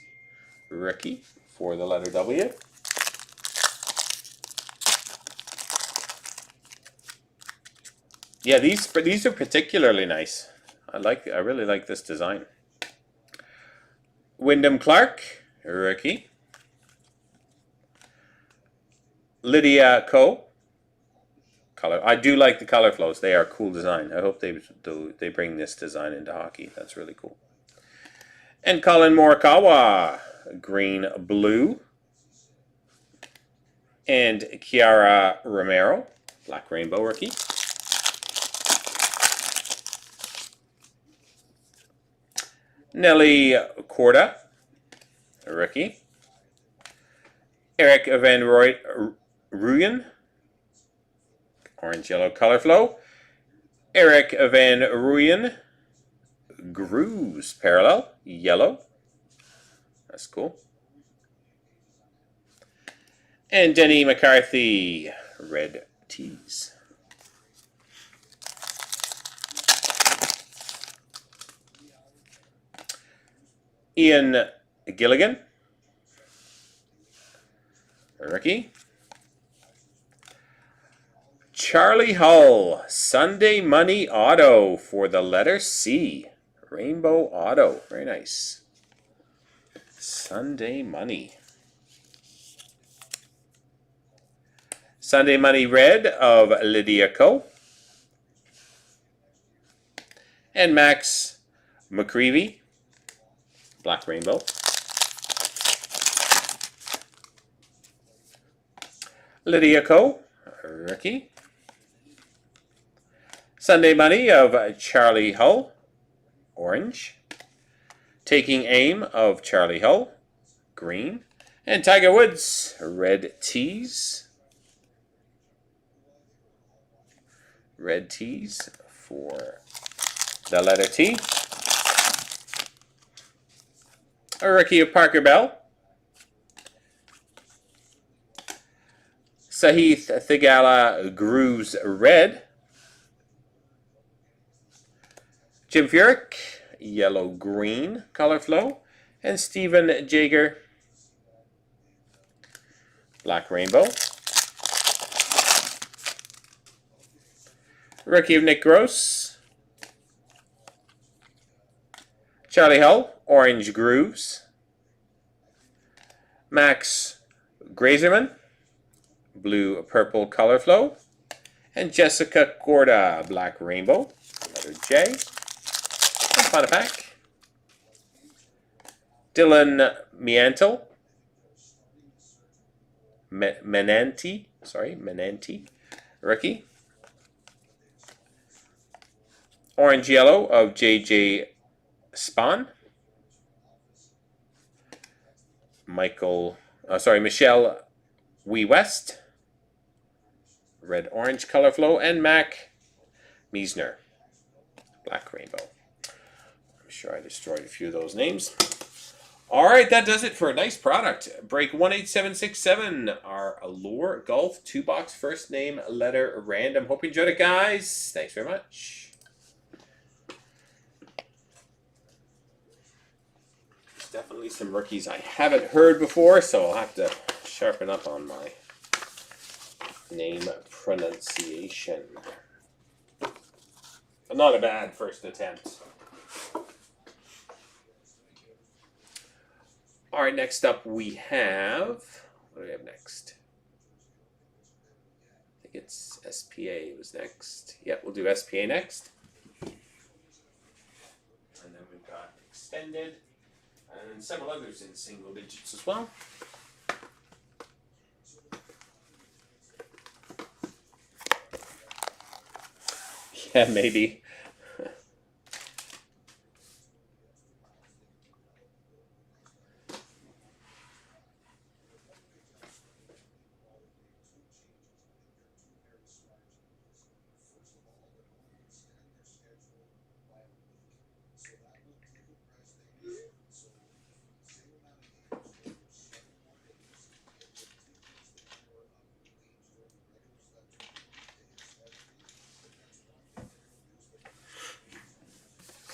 Rookie for the letter W. Yeah, these are particularly nice. I really like this design. Wyndham Clark, rookie. Lydia Ko. Color. I do like the color flows. They are a cool design. I hope they bring this design into hockey. That's really cool. And Colin Morikawa, green blue. And Kiara Romero, black rainbow rookie. Nelly Corda, a rookie. Eric Van Rooyen, orange-yellow color flow. Eric Van Rooyen, Grooves Parallel, yellow. That's cool. And Denny McCarthy, red tees. Ian Gilligan, rookie. Charlie Hull, Sunday Money Auto for the letter C. Rainbow Auto. Very nice. Sunday Money. Sunday Money Red of Lydia Ko. And Max McCreevy, Black Rainbow. Lydia Ko, rookie. Sunday Money of Charlie Hull, orange. Taking Aim of Charlie Hull, green. And Tiger Woods, red tees. Red tees for the letter T. A rookie of Parker Bell. Sahith Thigala Grooves red. Jim Furyk, yellow-green color flow. And Steven Jaeger, Black Rainbow. Rookie of Nick Gross. Charlie Hull, orange grooves. Max Grazerman, blue-purple color flow. And Jessica Gorda, Black Rainbow, letter J. And final pack. Dylan Miantel, Menanti, rookie. Orange Yellow of J.J. Spahn. Michelle Wee West, red orange color flow, and Mac Meisner, Black Rainbow. I'm sure I destroyed a few of those names. All right, that does it for a nice product. Break 18767, our Allure Golf 2-box first name letter random. Hope you enjoyed it, guys. Thanks very much. Definitely some rookies I haven't heard before, so I'll have to sharpen up on my name pronunciation. But not a bad first attempt. All right, next up we have, what do we have next? I think it's SPA was next. Yep, we'll do SPA next. And then we've got Extended. And several others in single digits as well. Yeah, maybe.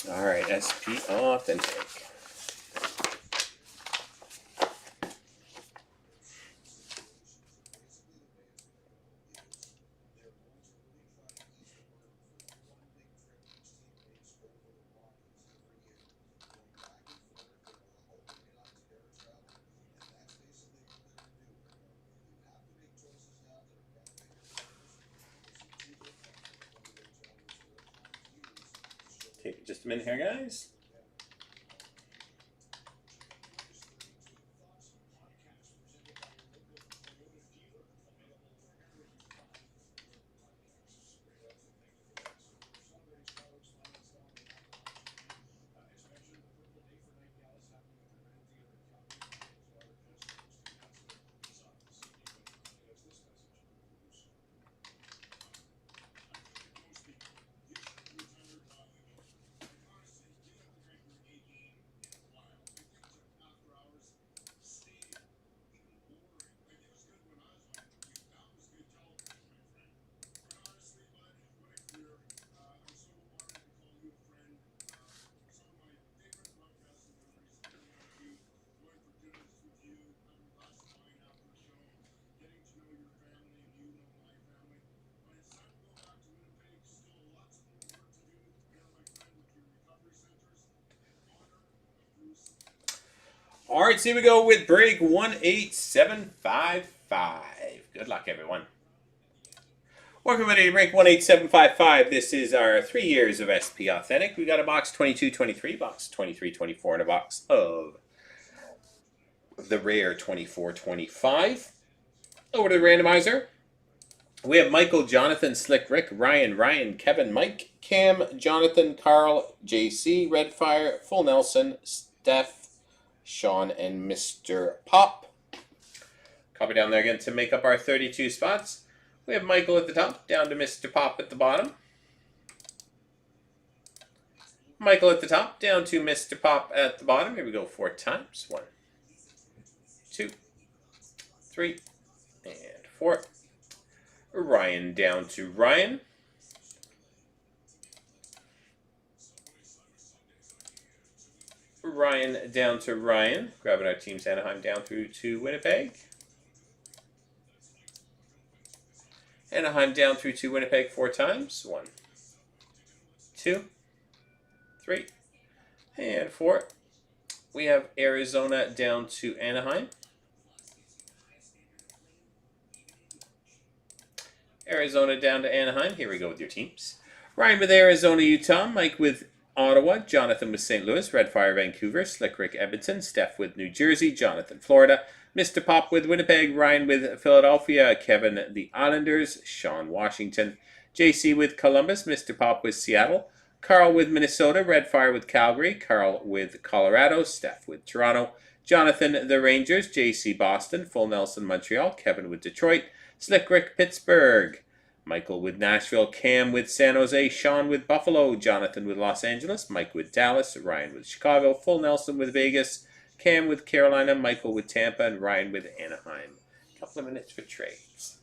All right, SP Authentic. Take just a minute here, guys. All right, so here we go with break 18755. Good luck, everyone. Welcome everybody to break 18755. This is our 3 years of SP Authentic. We got a box 2223, box 2324, and a box of the rare 2425. Over to the randomizer. We have Michael, Jonathan, Slick, Rick, Ryan, Kevin, Mike, Cam, Jonathan, Carl, JC, Redfire, Full Nelson, Steph, Sean, and Mr. Pop. Copy down there again to make up our 32 spots. We have Michael at the top, down to Mr. Pop at the bottom. Michael at the top, down to Mr. Pop at the bottom. Here we go 4 times. 1, 2, 3, and 4. Ryan down to Ryan. Ryan down to Ryan. Grabbing our teams Anaheim down through to Winnipeg. Anaheim down through to Winnipeg 4 times. 1, 2, 3, and 4. We have Arizona down to Anaheim. Arizona down to Anaheim. Here we go with your teams. Ryan with Arizona, Utah. Mike with Ottawa. Jonathan with St. Louis. Redfire, Vancouver. Slick Rick, Edmonton. Steph with New Jersey. Jonathan, Florida. Mr. Pop with Winnipeg. Ryan with Philadelphia. Kevin, the Islanders. Sean, Washington. JC with Columbus. Mr. Pop with Seattle. Carl with Minnesota. Redfire with Calgary. Carl with Colorado. Steph with Toronto. Jonathan, the Rangers. JC, Boston. Full Nelson, Montreal. Kevin with Detroit. Slick Rick, Pittsburgh. Michael with Nashville. Cam with San Jose. Sean with Buffalo. Jonathan with Los Angeles. Mike with Dallas. Ryan with Chicago. Full Nelson with Vegas. Cam with Carolina. Michael with Tampa. And Ryan with Anaheim. A couple of minutes for trades.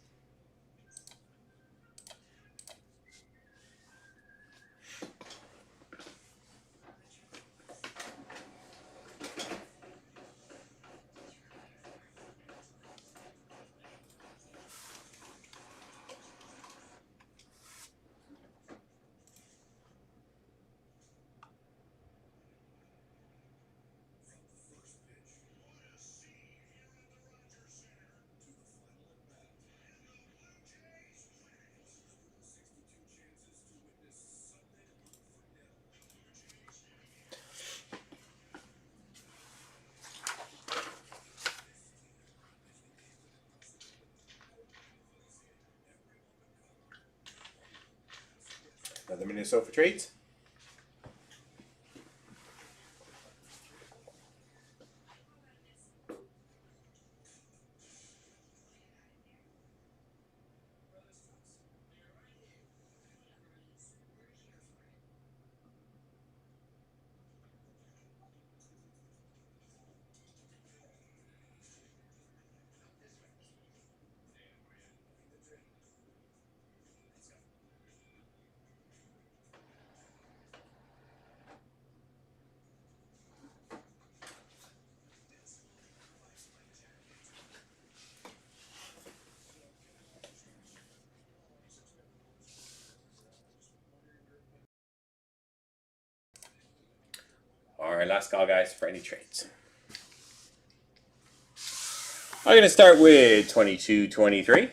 Another minute or so for trades. All right, last call, guys, for any trades. I'm going to start with 2223.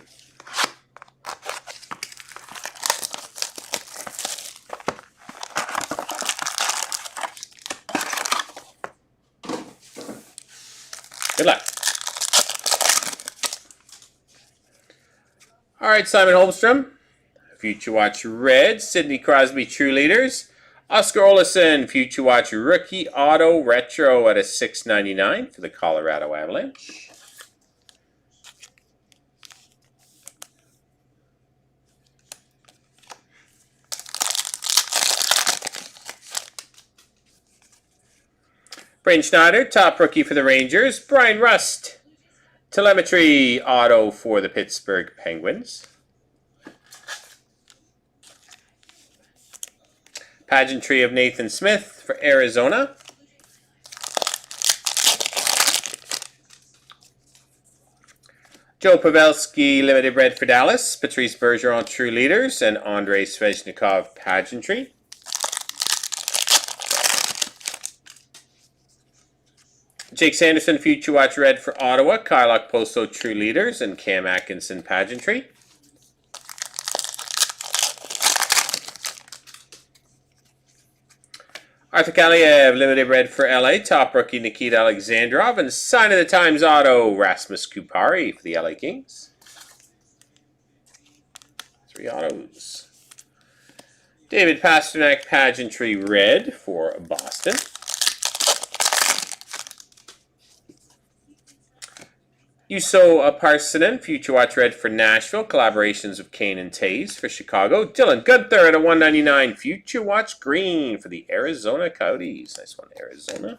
Good luck. All right, Simon Holmstrom. Future Watch Red. Sidney Crosby, True Leaders. Oscar Olison, Future Watch Rookie Auto Retro at a $6.99 for the Colorado Avalanche. Brain Schneider, top rookie for the Rangers. Brian Rust, telemetry auto for the Pittsburgh Penguins. Pageantry of Nathan Smith for Arizona. Joe Pavelski, Limited Red for Dallas. Patrice Bergeron, True Leaders. And Andrei Svechnikov, Pageantry. Jake Sanderson, Future Watch Red for Ottawa. Kyle Okposo, True Leaders. And Cam Atkinson, Pageantry. Arthur Kaliev, Limited Red for LA. Top Rookie, Nikita Alexandrov. And Sign of the Times Auto, Rasmus Kupari for the LA Kings. 3 autos. David Pasternak, Pageantry Red for Boston. Juuso Parssinen, Future Watch Red for Nashville. Collaborations of Kane and Taves for Chicago. Dylan Gunther at a 199. Future Watch Green for the Arizona Coyotes. Nice one, Arizona.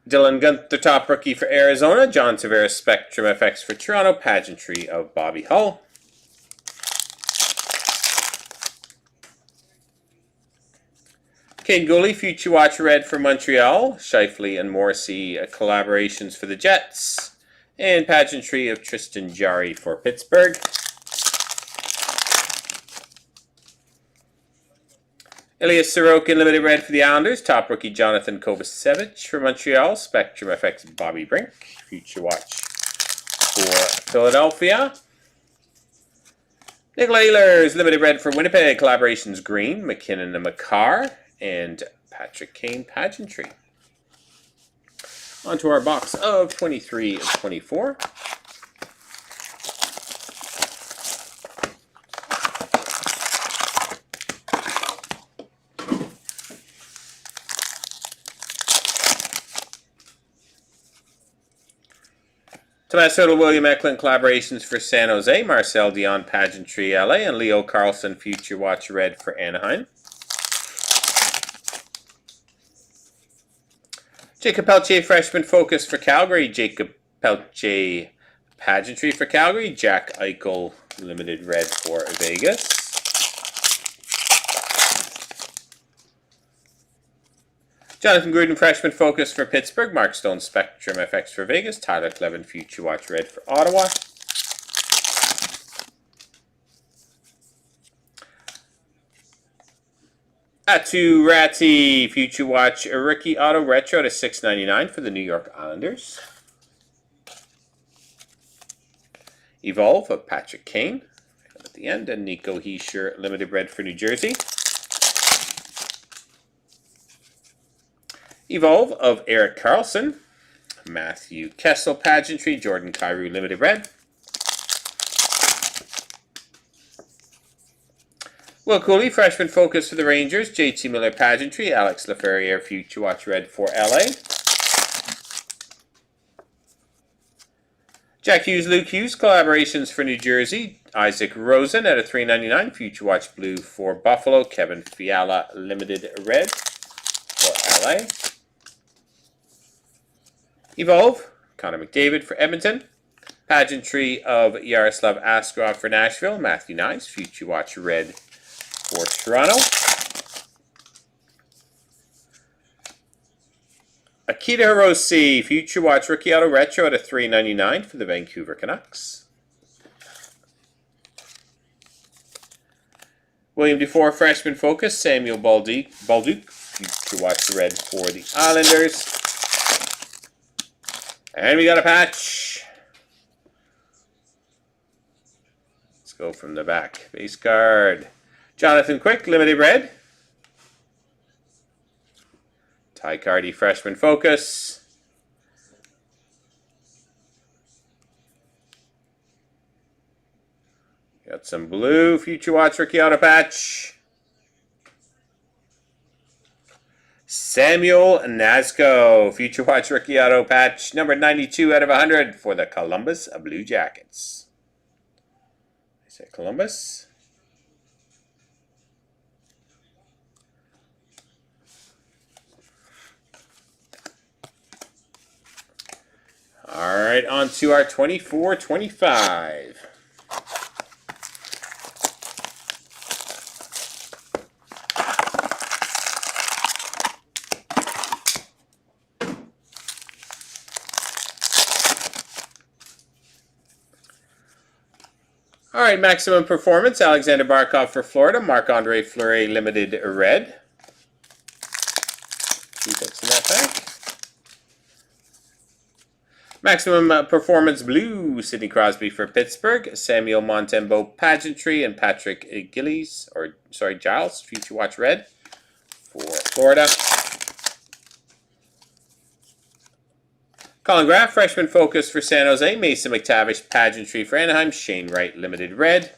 Dylan Gunther, Top Rookie for Arizona. John Tavares, Spectrum FX for Toronto. Pageantry of Bobby Hull. Cade Gooley, Future Watch Red for Montreal. Shifley and Morrissey, collaborations for the Jets. And Pageantry of Tristan Jarry for Pittsburgh. Ilya Sorokin, Limited Red for the Islanders. Top Rookie Jonathan Kovacevic for Montreal. Spectrum FX Bobby Brink. Future Watch for Philadelphia. Nicola Ehlers, Limited Red for Winnipeg. Collaborations Green. McKinnon and McCarr. And Patrick Kane, Pageantry. On to our box of 23 of 24. Tomas Hertl, William Eklund, collaborations for San Jose. Marcel Dion, Pageantry, LA. And Leo Carlson, Future Watch Red for Anaheim. Jacob Pelche, Freshman Focus for Calgary. Jacob Pelche, Pageantry for Calgary. Jack Eichel, Limited Red for Vegas. Jonathan Gruden, Freshman Focus for Pittsburgh. Mark Stone, Spectrum FX for Vegas. Tyler Clevin, Future Watch Red for Ottawa. Atu Ratti, Future Watch Rookie Auto Retro to $6.99 for the New York Islanders. Evolve of Patrick Kane at the end, and Nico Hischier, Limited Red for New Jersey. Evolve of Erik Karlsson. Matthew Kessel, Pageantry. Jordan Kyrou, Limited Red. Will Cooley, Freshman Focus for the Rangers. JT Miller, Pageantry. Alex Laferriere, Future Watch Red for LA. Jack Hughes, Luke Hughes, collaborations for New Jersey. Isaac Rosen at a $3.99. Future Watch Blue for Buffalo. Kevin Fiala, Limited Red for LA. Evolve, Connor McDavid for Edmonton. Pageantry of Yaroslav Askarov for Nashville. Matthew Nice, Future Watch Red for Toronto. Akita Hirose, Future Watch Rookie Auto Retro at a $3.99 for the Vancouver Canucks. William Dufour, Freshman Focus. Samuel Balduke, Future Watch Red for the Islanders. And we got a patch. Let's go from the back. Base card. Jonathan Quick, Limited Red. Ty Cardi, Freshman Focus. Got some blue. Future Watch Rookie Auto Patch. Samuel Nazco, Future Watch Rookie Auto Patch, number 92 out of 100 for the Columbus Blue Jackets. I say Columbus. All right, on to our 24-25. All right, Maximum Performance, Alexander Barkov for Florida. Marc-Andre Fleury, Limited Red. Maximum Performance Blue, Sidney Crosby for Pittsburgh, Samuel Montembeault Pageantry, and Patrick Giles Future Watch Red for Florida. Colin Graff, Freshman Focus for San Jose, Mason McTavish Pageantry for Anaheim, Shane Wright Limited Red.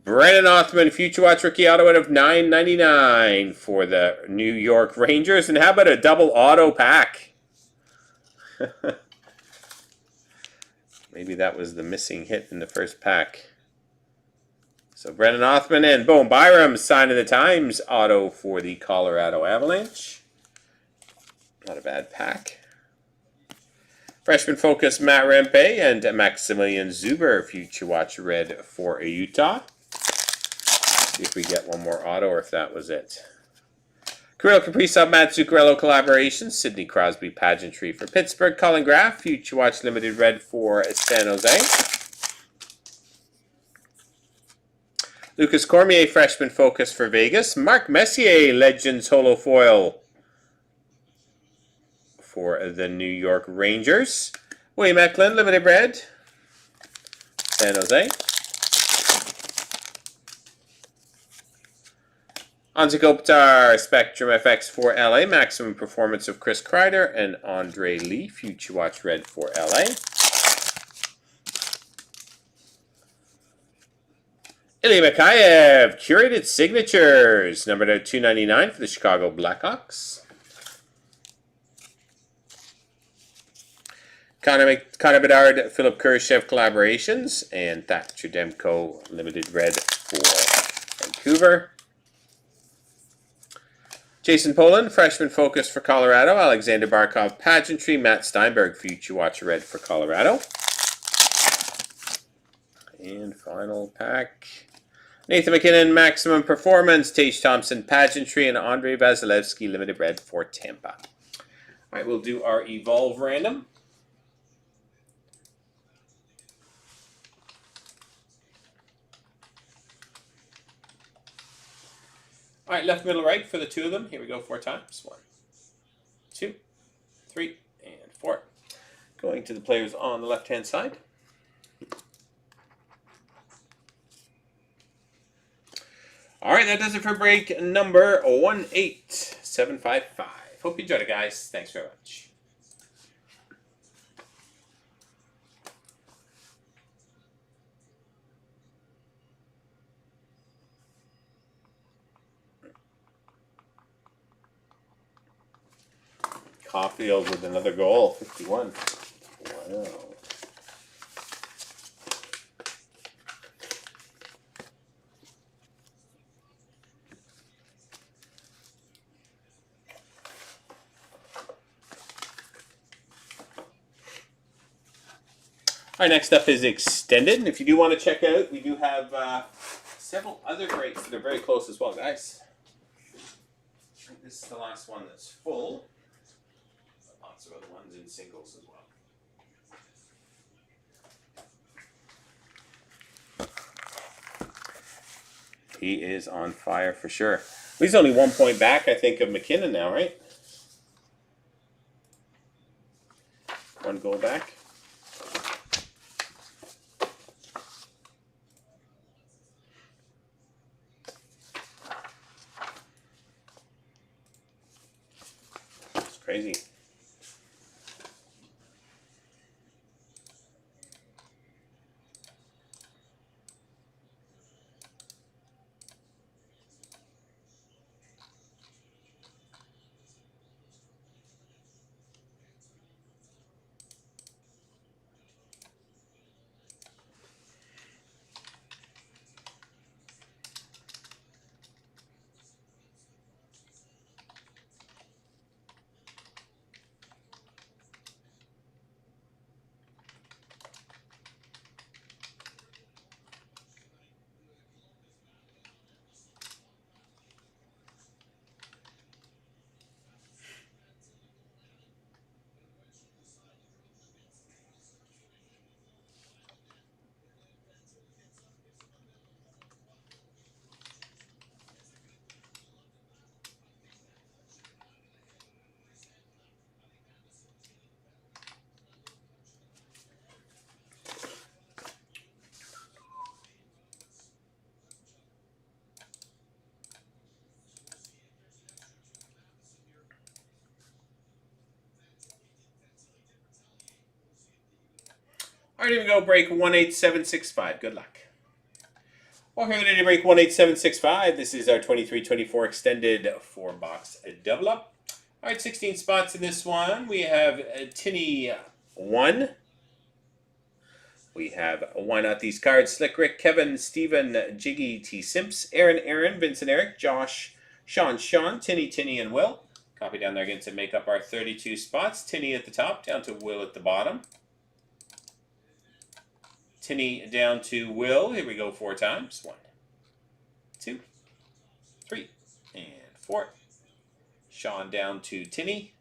Brennan Othman, Future Watch Rookie Auto out of $9.99 for the New York Rangers. And how about a double auto pack? Maybe that was the missing hit in the first pack. So Brennan Othman and boom, Byram, Sign of the Times auto for the Colorado Avalanche. Not a bad pack. Freshman Focus, Matt Rempe and Maximilian Zuber, Future Watch Red for Utah. See if we get one more auto or if that was it. Kirill Kaprizov, Matt Zuccarello collaboration. Sidney Crosby Pageantry for Pittsburgh. Colin Graff, Future Watch Limited Red for San Jose. Lucas Cormier, Freshman Focus for Vegas. Mark Messier, Legends Holo Foil for the New York Rangers. William Eklund, Limited Red, San Jose. Anze Kopitar, Spectrum FX for LA. Maximum Performance of Chris Kreider and Andre Lee, Future Watch Red for LA. Ilya Mikheyev, Curated Signatures, numbered out $2.99 for the Chicago Blackhawks. Connor Bedard, Philip Kurashev collaborations, and Thatcher Demko Limited Red for Vancouver. Jason Poland, Freshman Focus for Colorado. Alexander Barkov Pageantry. Matt Steinberg, Future Watch Red for Colorado. And final pack. Nathan McKinnon, Maximum Performance. Tage Thompson Pageantry. And Andrei Vasilevsky, Limited Red for Tampa. All right, we'll do our Evolve random. All right, left, middle, right for the two of them. Here we go 4 times. 1, 2, 3, and 4. Going to the players on the left-hand side. All right, that does it for break number 18755. Hope you enjoyed it, guys. Thanks very much. Caulfield with another goal, 51. Wow. All right, next up is Extended. And if you do want to check out, we do have several other breaks that are very close as well, guys. I think this is the last one that's full. Lots of other ones in singles as well. He is on fire for sure. He's only 1 point back, I think, of McKinnon now, right? 1 goal back. It's crazy. All right, here we go. Break 18765. Good luck. Well, here we go to break 18765. This is our 23-24 extended 4-box double up. All right, 16 spots in this one. We have Tinny 1. We have why not these cards? Slick Rick, Kevin, Steven, Jiggy, T Simps, Aaron, Vincent, Eric, Josh, Sean, Tinny, and Will. Copy down there again to make up our 32 spots. Tinny at the top, down to Will at the bottom. Tinny down to Will. Here we go 4 times. 1, 2, 3, and 4. Sean down to Tinny.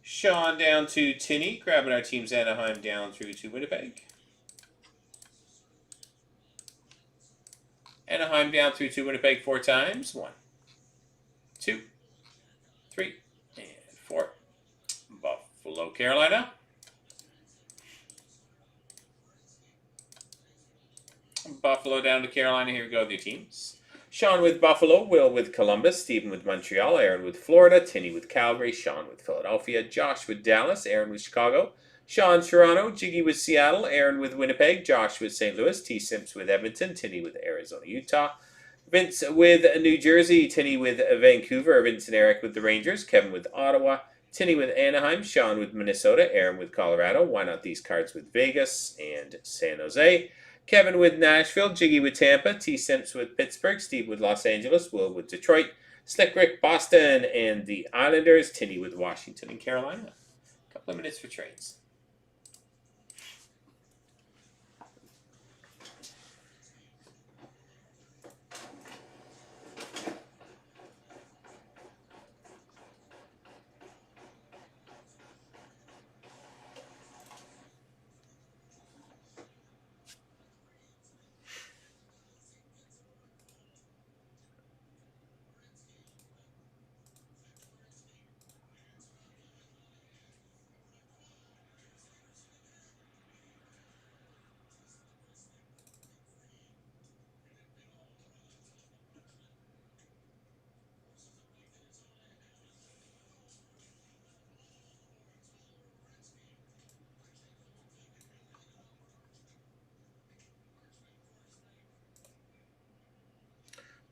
Sean down to Tinny, grabbing our teams Anaheim down through to Winnipeg. Anaheim down through to Winnipeg 4 times. 1, 2, 3, and 4. Buffalo, Carolina. Buffalo down to Carolina. Here we go with your teams. Sean with Buffalo, Will with Columbus, Stephen with Montreal, Aaron with Florida, Tinny with Calgary, Sean with Philadelphia, Josh with Dallas, Aaron with Chicago, Sean Toronto, Jiggy with Seattle, Aaron with Winnipeg, Josh with St. Louis, T Simps with Edmonton, Tinny with Arizona, Utah, Vince with New Jersey, Tinny with Vancouver, Vince and Eric with the Rangers, Kevin with Ottawa, Tinny with Anaheim, Sean with Minnesota, Aaron with Colorado, why not these cards with Vegas and San Jose, Kevin with Nashville, Jiggy with Tampa, T Simps with Pittsburgh, Steve with Los Angeles, Will with Detroit, Slick Rick, Boston, and the Islanders, Tinny with Washington and Carolina. A couple of minutes for trades.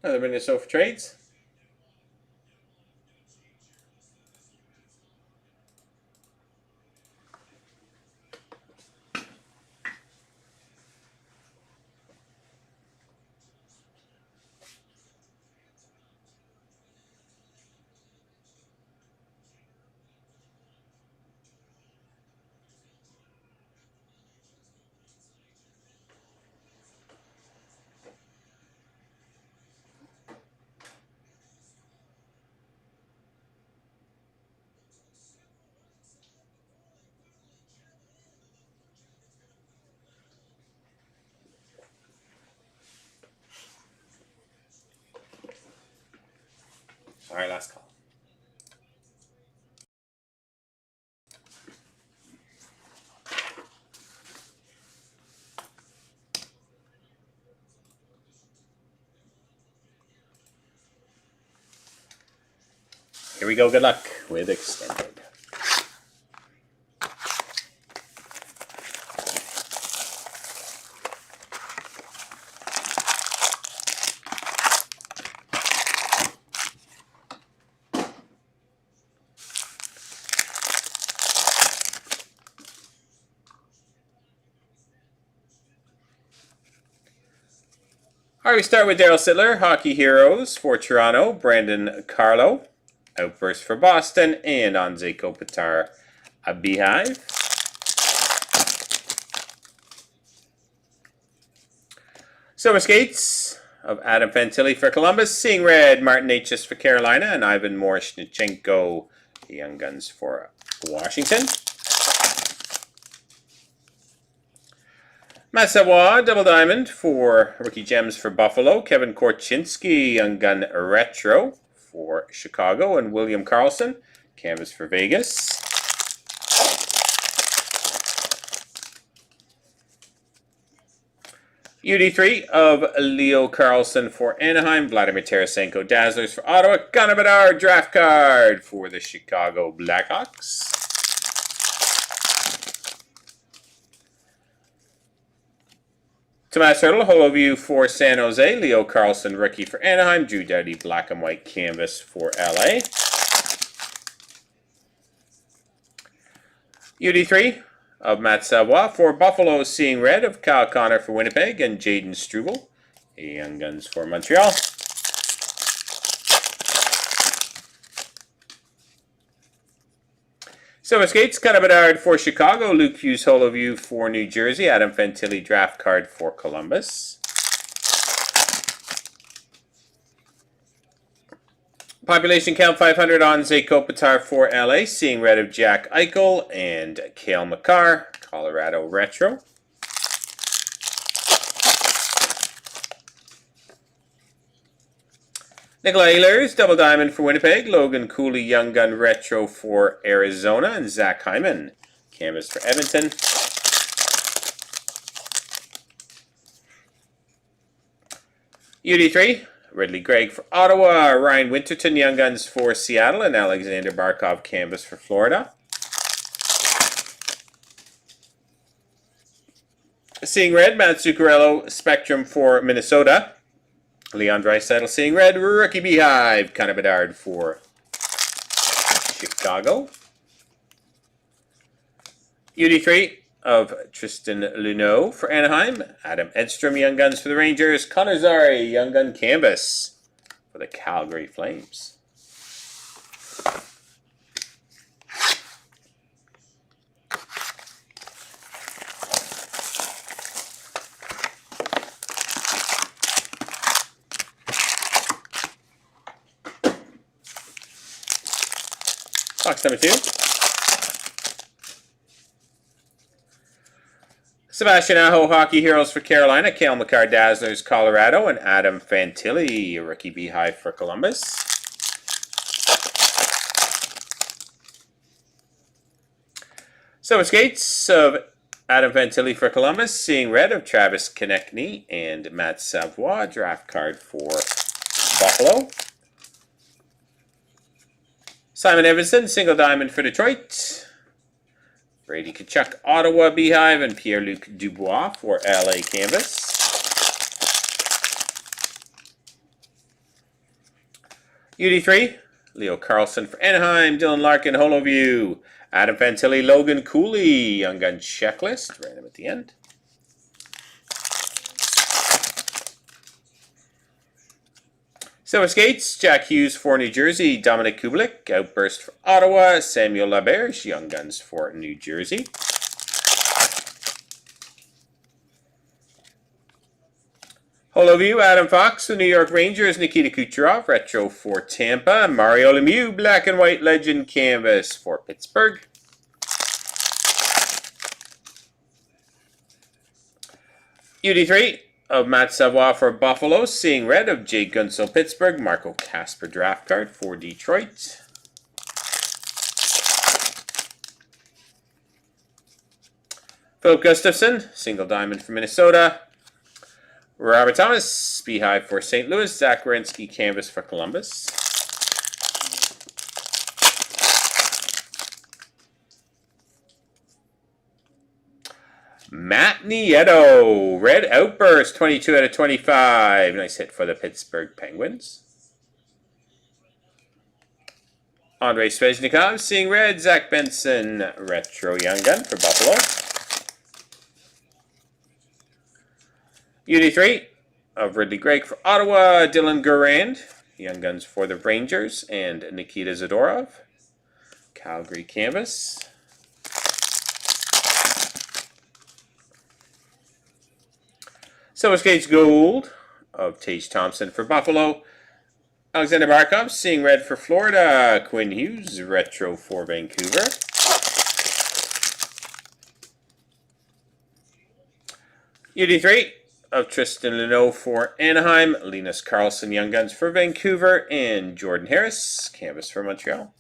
Another minute or so for trades. All right, last call. Here we go. Good luck with extended. All right, we start with Daryl Sittler, Hockey Heroes for Toronto, Brandon Carlo, Outburst for Boston, and Anze Kopitar, a Beehive. Silver Skates of Adam Fantilli for Columbus, Seeing Red, Martin Necas for Carolina, and Ivan Morishnichenko, the Young Guns for Washington. Massawa, Double Diamond for Rookie Gems for Buffalo. Kevin Korchinski, Young Gun Retro for Chicago. And William Karlsson, Canvas for Vegas. UD3 of Leo Carlson for Anaheim. Vladimir Tarasenko Dazzlers for Ottawa. Connor Bedard draft card for the Chicago Blackhawks. Tomas Hertl, Holoview for San Jose. Leo Carlson, rookie for Anaheim. Drew Doughty, black and white canvas for LA. UD3 of Matt Savoie for Buffalo. Seeing red of Kyle Connor for Winnipeg. And Jaden Struble, Young Guns for Montreal. Silver Skates, Connor Bedard for Chicago. Luke Hughes, Holoview for New Jersey. Adam Fantilli, draft card for Columbus. Population count 500 on Zay Kopitar for LA. Seeing red of Jack Eichel and Cale Makar, Colorado Retro. Nikolai Ehlers, double diamond for Winnipeg. Logan Cooley, Young Gun Retro for Arizona. And Zach Hyman, canvas for Edmonton. UD3, Ridley Gregg for Ottawa. Ryan Winterton, Young Guns for Seattle. And Alexander Barkov, canvas for Florida. Seeing red, Matt Zuccarello, Spectrum for Minnesota. Leon Draisaitl, seeing red, rookie Beehive, Connor Bedard for Chicago. UD3 of Tristan Luneau for Anaheim. Adam Edstrom, Young Guns for the Rangers. Connor Zary, Young Gun canvas for the Calgary Flames. Box number 2. Sebastian Aho, Hockey Heroes for Carolina. Cale Makar, Dazzlers, Colorado. And Adam Fantilli, rookie Beehive for Columbus. Silver Skates of Adam Fantilli for Columbus. Seeing red of Travis Konechny and Matt Savoie, draft card for Buffalo. Simon Evanson, single diamond for Detroit. Brady Tkachuk, Ottawa Beehive. And Pierre-Luc Dubois for LA canvas. UD3, Leo Carlson for Anaheim. Dylan Larkin, Holoview. Adam Fantilli, Logan Cooley, Young Gun checklist. Random at the end. Silver Skates, Jack Hughes for New Jersey. Dominic Kubalik, Outburst for Ottawa. Samuel Laberge, Young Guns for New Jersey. Holoview, Adam Fox, the New York Rangers. Nikita Kucherov, retro for Tampa. Mario Lemieux, black and white legend canvas for Pittsburgh. UD3 of Matt Savoie for Buffalo. Seeing red of Jay Gunsel, Pittsburgh. Marco Casper draft card for Detroit. Philip Gustafson, single diamond for Minnesota. Robert Thomas, Beehive for St. Louis. Zach Werenski, canvas for Columbus. Matt Nieto, red outburst, 22 out of 25. Nice hit for the Pittsburgh Penguins. Andrei Svechnikov, seeing red. Zach Benson, retro Young Gun for Buffalo. UD3 of Ridley Gregg for Ottawa. Dylan Garand, Young Guns for the Rangers. And Nikita Zadorov, Calgary canvas. Silver Skates Gold of Tage Thompson for Buffalo. Alexander Barkov, seeing red for Florida. Quinn Hughes, retro for Vancouver. UD3 of Tristan Luneau for Anaheim. Linus Karlsson, Young Guns for Vancouver. And Jordan Harris, canvas for Montreal.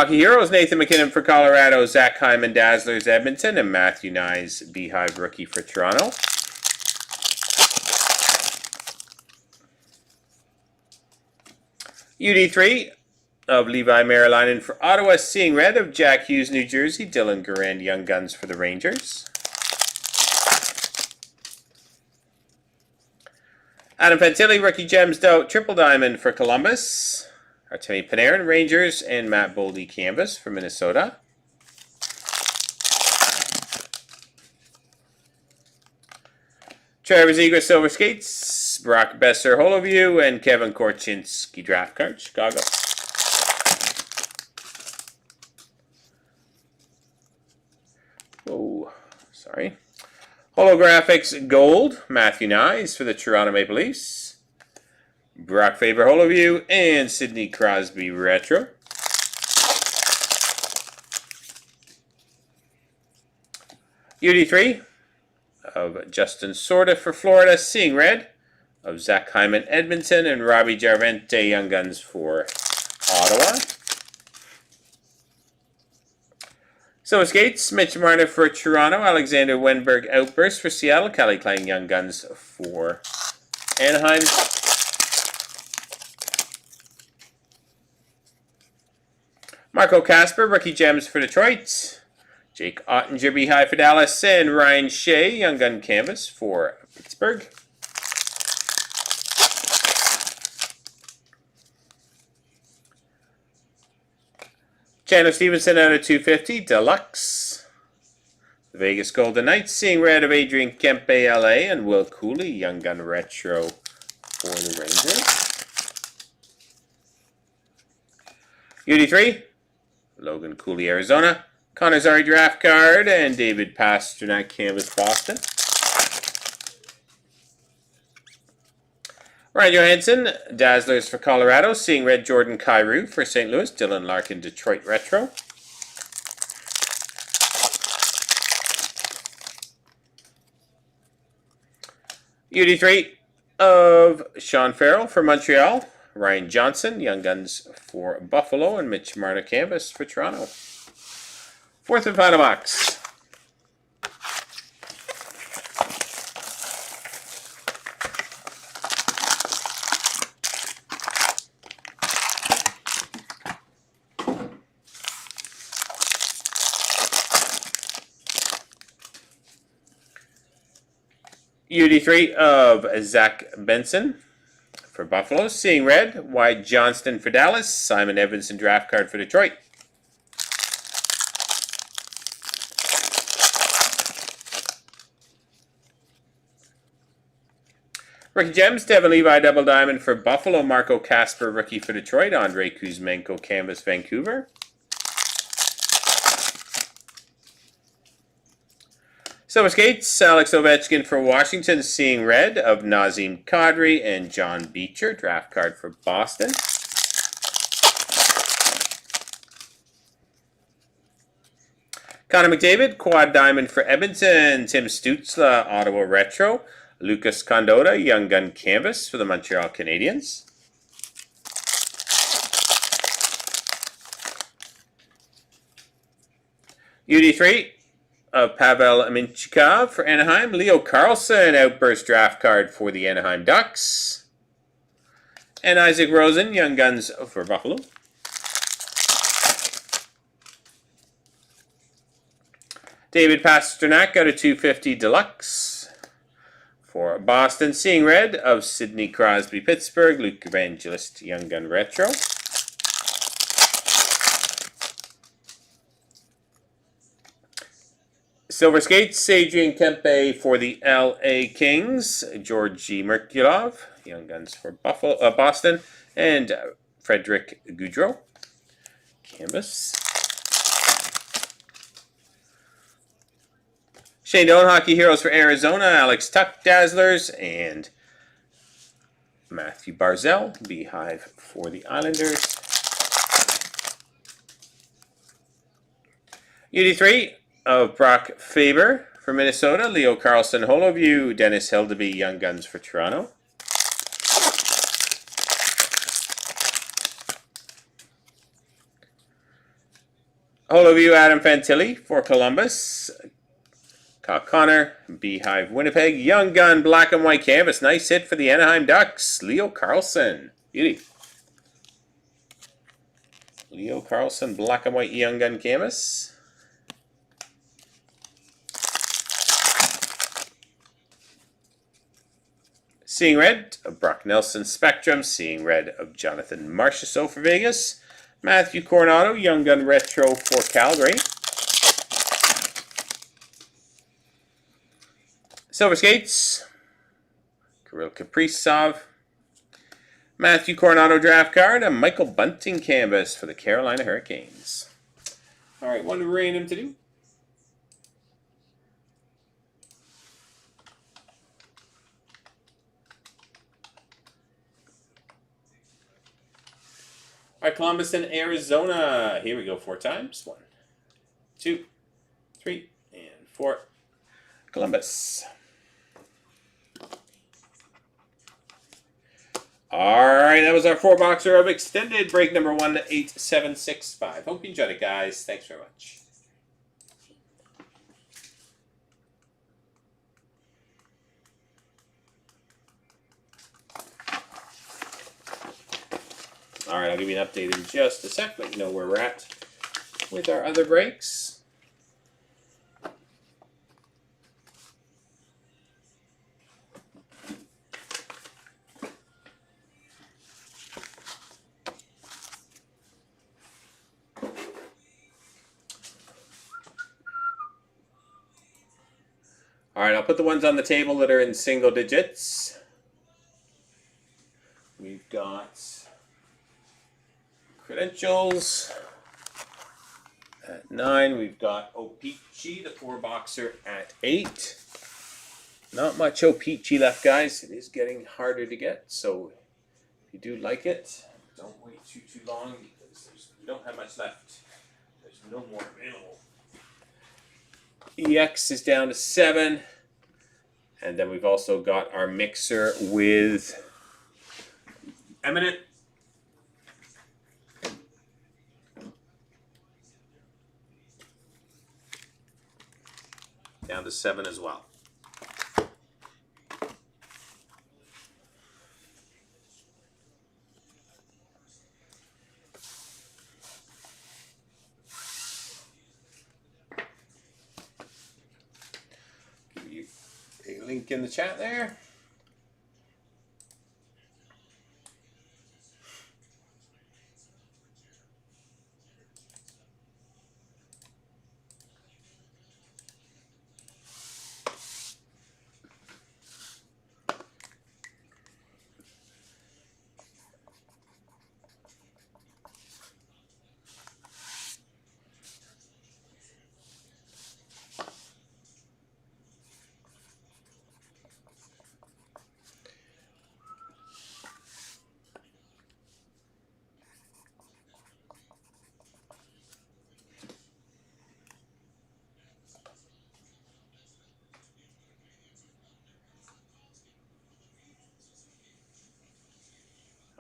Hockey Heroes, Nathan McKinnon for Colorado, Zach Hyman, Dazzlers, Edmonton, and Matthew Nyes, Beehive rookie for Toronto. UD3 of Levi Marilainen for Ottawa, Seeing Red of Jack Hughes, New Jersey, Dylan Garand, Young Guns for the Rangers. Adam Fantilli, Rookie Gems, Triple Diamond for Columbus. Artemi Panarin, Rangers, and Matt Boldy, Canvas for Minnesota. Trevor Zegras, Silver Skates, Brock Besser, Holoview, and Kevin Korchinski, Draft Card, Chicago. Oh, sorry. Holographics Gold, Matthew Nyes for the Toronto Maple Leafs. Brock Faber Holoview and Sidney Crosby Retro. UD3 of Justin Sorda for Florida, Seeing Red of Zach Hyman, Edmonton, and Robbie Jarvente, Young Guns for Ottawa. Silver Skates, Mitch Marner for Toronto, Alexander Wenberg Outburst for Seattle, Kelly Klein, Young Guns for Anaheim. Marco Kasper, Rookie Gems for Detroit. Jake Ottinger, Beehive for Dallas, and Ryan Shea, Young Gun Canvas for Pittsburgh. Chandler Stevenson out of 250, Deluxe. The Vegas Golden Knights, Seeing Red of Adrian Kempe, LA, and Will Cooley, Young Gun Retro for the Rangers. UD3, Logan Cooley, Arizona. Connor Zary Draft Card, and David Pastrnak Canvas, Boston. Ryan Johansson, Dazzlers for Colorado, Seeing Red Jordan Kyrou for St. Louis, Dylan Larkin Detroit Retro. UD3 of Sean Farrell for Montreal, Ryan Johnson, Young Guns for Buffalo, and Mitch Marner Canvas for Toronto. Fourth and final box. UD3 of Zach Benson for Buffalo, Seeing Red, Wyatt Johnston for Dallas, Simon Edmondson Draft Card for Detroit. Rookie Gems, Devin Levi Double Diamond for Buffalo, Marco Kasper Rookie for Detroit, Andrei Kuzmenko Canvas Vancouver. Silver Skates, Alex Ovechkin for Washington, Seeing Red of Nazem Kadri and John Beecher, Draft Card for Boston. Connor McDavid, Quad Diamond for Edmonton, Tim Stützle, Ottawa Retro, Lucas Condotta, Young Gun Canvas for the Montreal Canadiens. UD3 of Pavel Minchikov for Anaheim, Leo Carlson, Outburst Draft Card for the Anaheim Ducks, and Isaac Rosen, Young Guns for Buffalo. David Pastrnak out of 250 Deluxe for Boston, Seeing Red of Sidney Crosby Pittsburgh, Luke Evangelist Young Gun Retro. Silver Skates, Adrian Kempe for the LA Kings, Georgi Merkulov, Young Guns for Boston, and Frederick Goudreau, Canvas. Shane Doan, Hockey Heroes for Arizona, Alex Tuck, Dazzlers, and Matthew Barzell, Beehive for the Islanders. UD3 of Brock Faber for Minnesota, Leo Carlson, Holoview, Dennis Hildeby, Young Guns for Toronto. Holoview Adam Fantilli for Columbus. Kyle Connor, Beehive Winnipeg. Young Gun black and white canvas. Nice hit for the Anaheim Ducks. Leo Carlson. Beauty. Leo Carlson black and white Young Gun canvas. Seeing Red of Brock Nelson Spectrum. Seeing Red of Jonathan Marchessault for Vegas. Matthew Coronado, Young Gun Retro for Calgary. Silver Skates. Kirill Kaprizov. Matthew Coronado draft card. And Michael Bunting canvas for the Carolina Hurricanes. All right, one random to do. All right, Columbus and Arizona. Here we go, 4 times. 1, 2, 3, and 4. Columbus. All right, that was our 4-boxer of extended break number 18765. Hope you enjoyed it, guys. Thanks very much. All right, I'll give you an update in just a sec. Let you know where we're at with our other breaks. All right, I'll put the ones on the table that are in single digits. We've got Credentials at 9. We've got O-Pee-Chee, the 4-boxer, at 8. Not much O-Pee-Chee left, guys. It is getting harder to get, so if you do like it, don't wait too long because we don't have much left. There's no more available. EX is down to 7. And then we've also got our mixer with Eminent. Down to 7 as well. Give you a link in the chat there.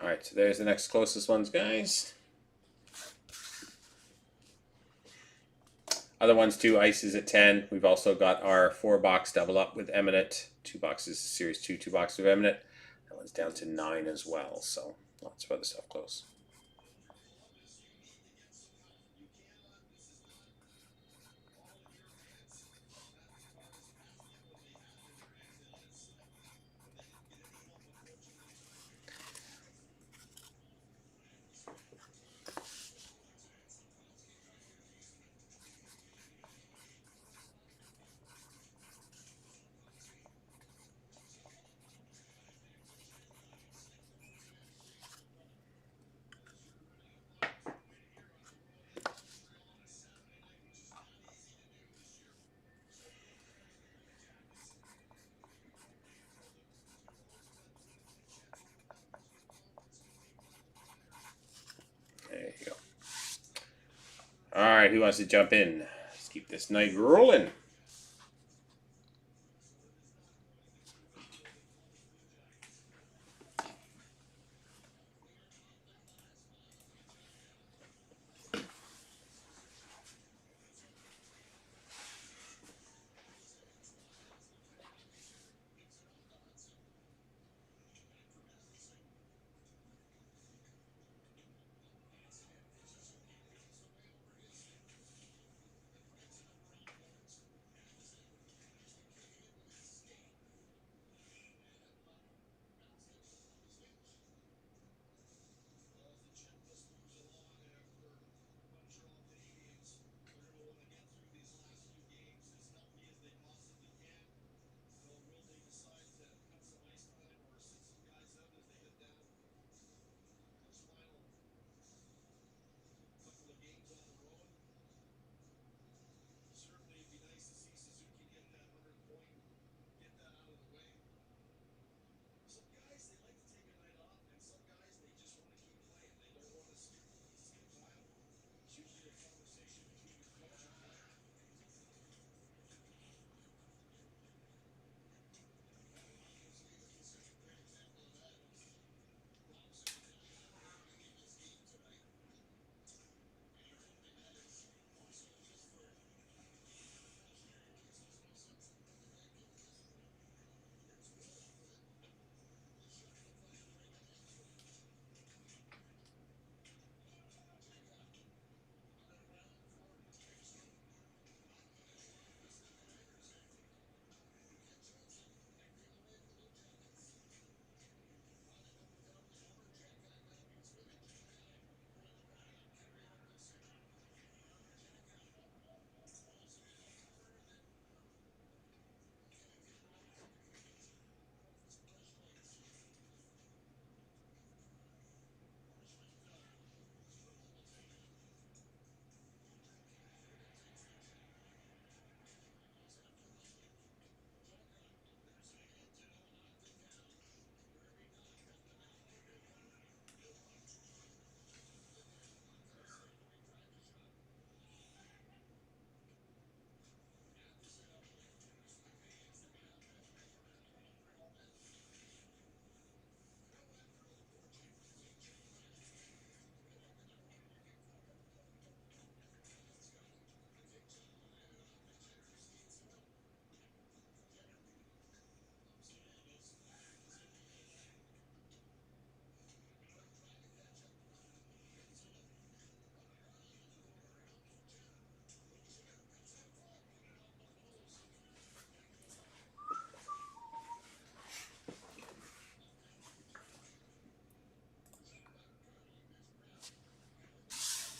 All right, so there's the next closest ones, guys. Other ones too, Ice is at 10. We've also got our 4-box double up with Eminent. 2 boxes, Series 2, 2 boxes of Eminent. That one's down to 9 as well, so lots of other stuff close. There you go. All right, who wants to jump in? Let's keep this night rolling.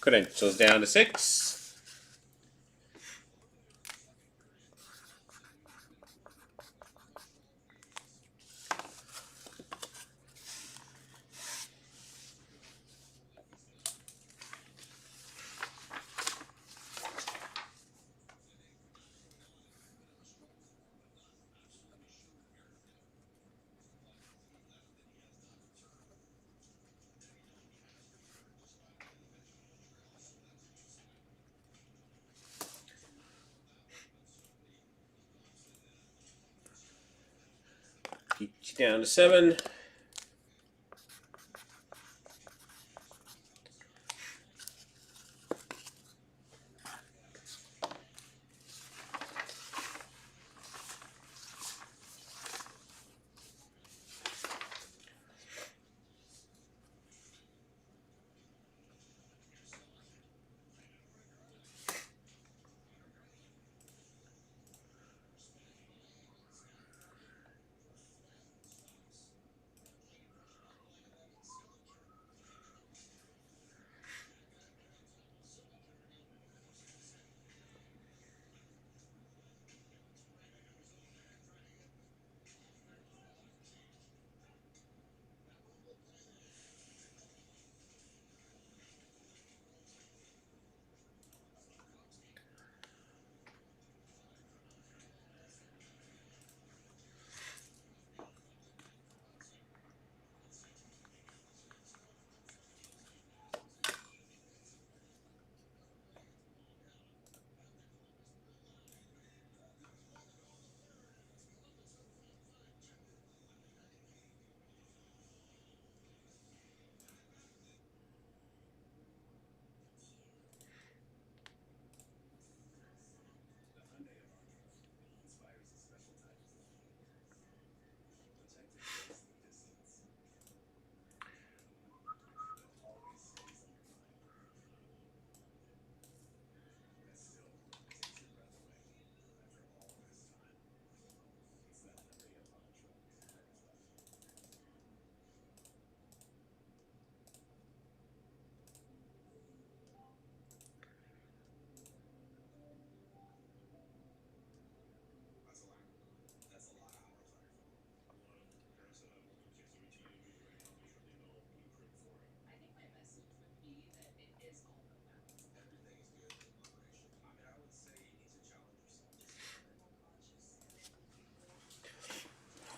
Credentials down to 6. Keep you down to 7.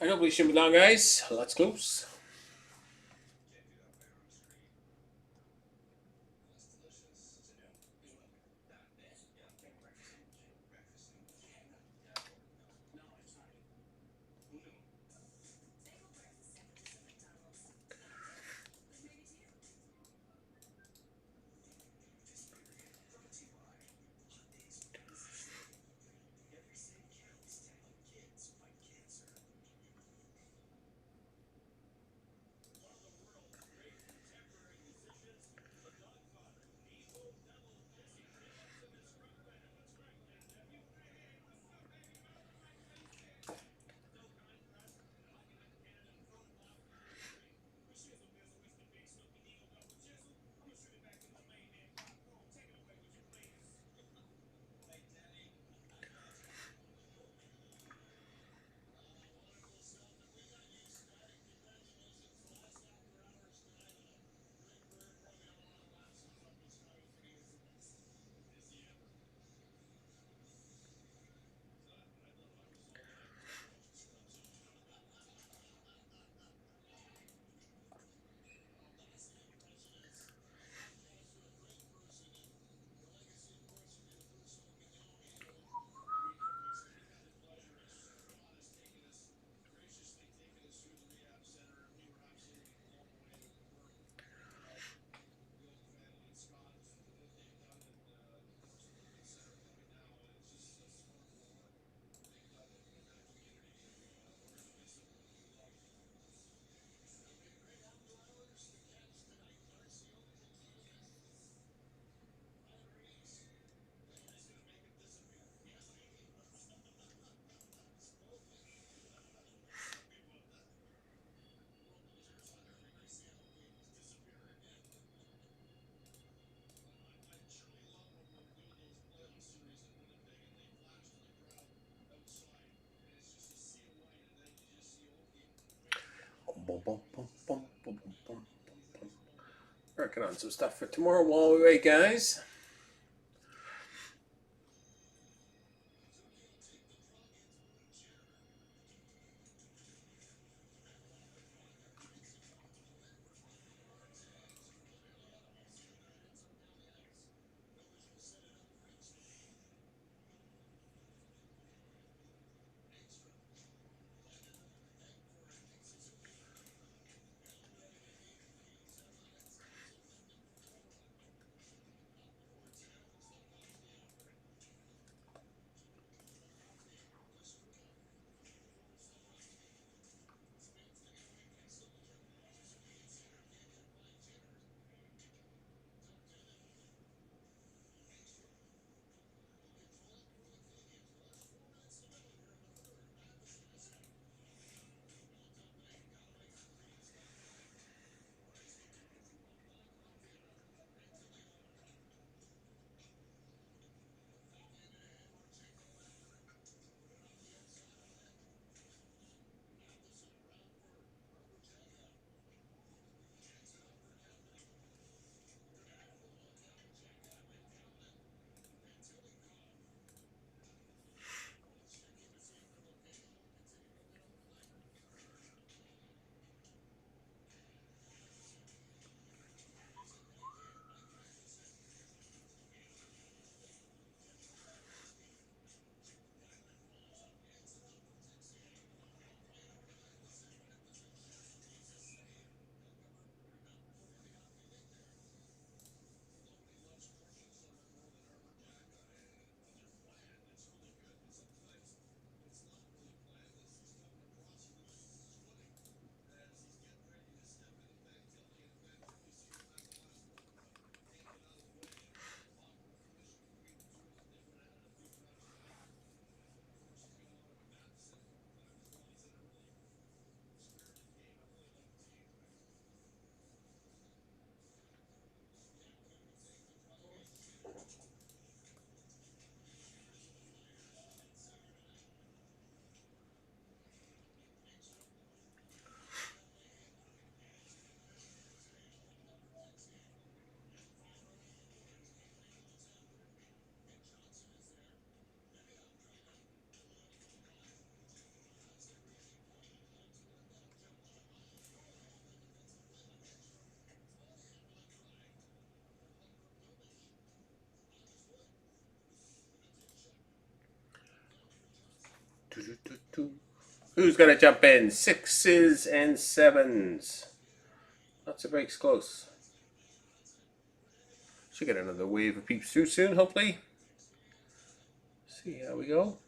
I hope we shouldn't be long, guys. Let's close. Working on some stuff for tomorrow while we wait, guys. Who's going to jump in? 6s and 7s. Lots of breaks close. Should get another wave of peeps through soon, hopefully. See how we go.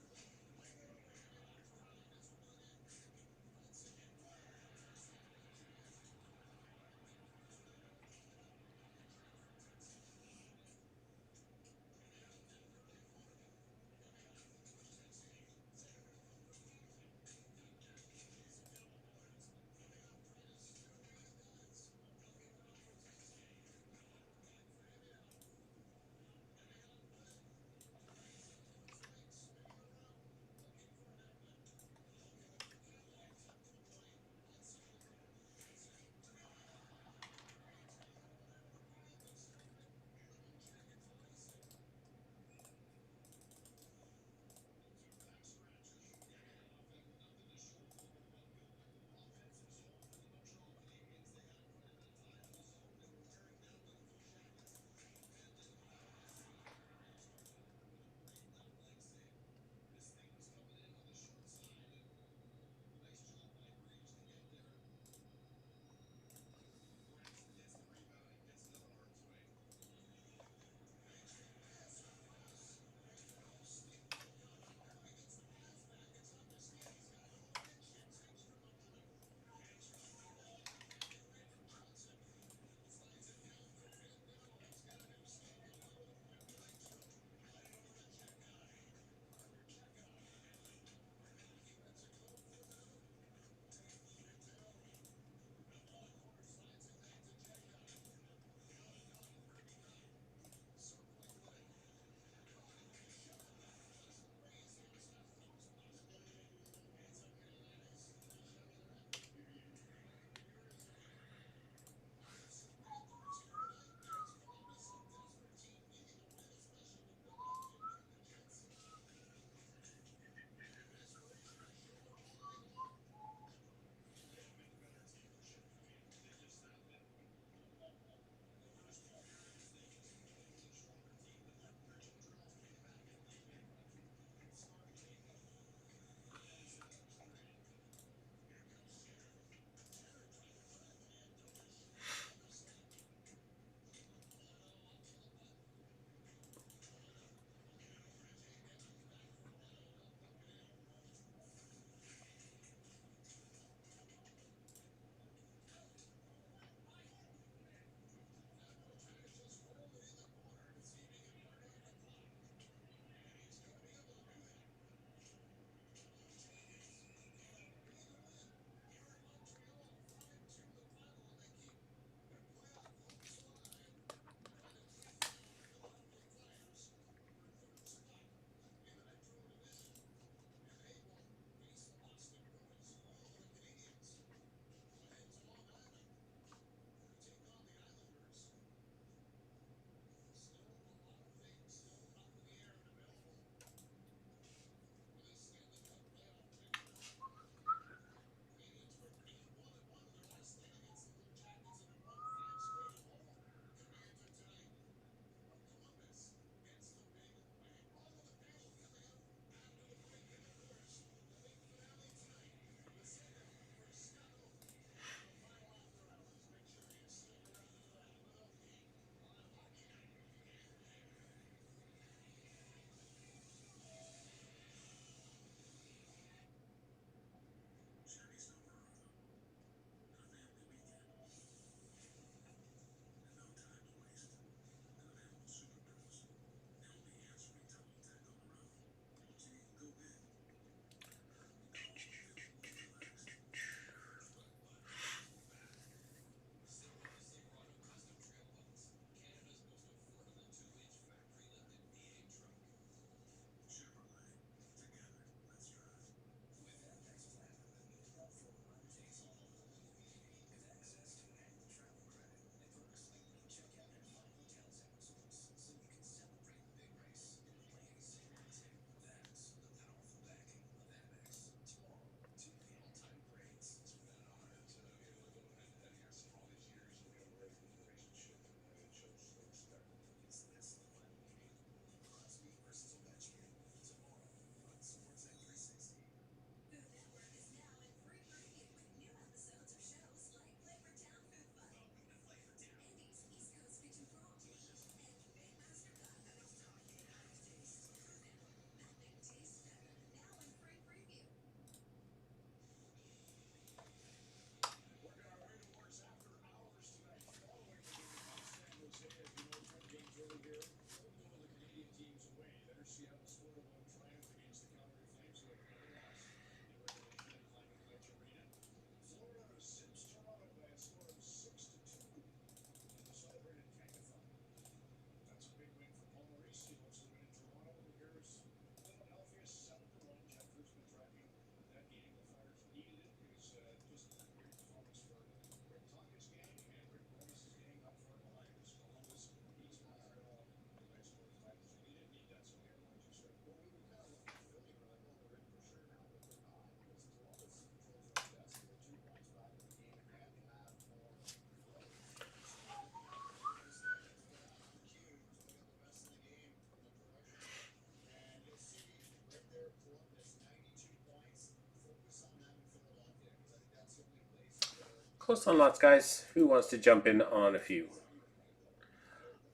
Close on lots, guys. Who wants to jump in on a few?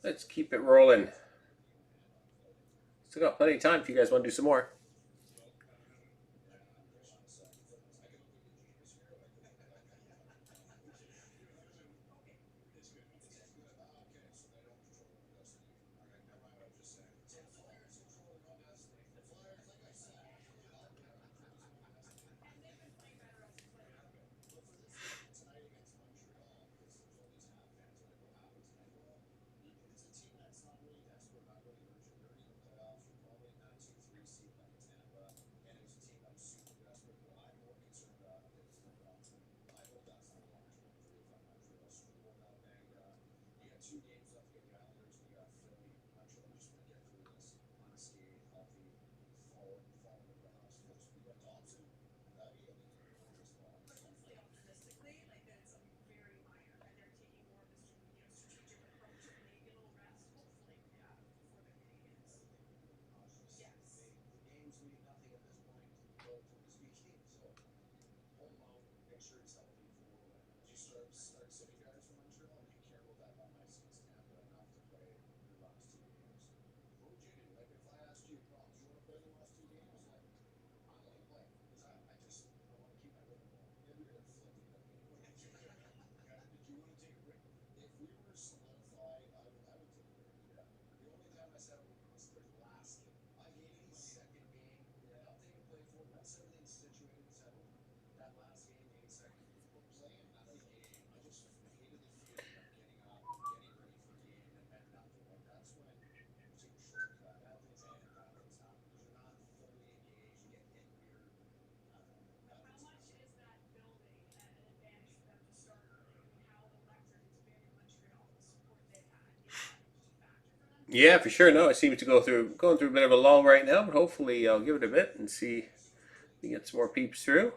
Let's keep it rolling. Still got plenty of time if you guys want to do some more. Yeah, for sure. No, it seems to going through a bit of a lull right now, but hopefully I'll give it a bit and see if we get some more peeps through.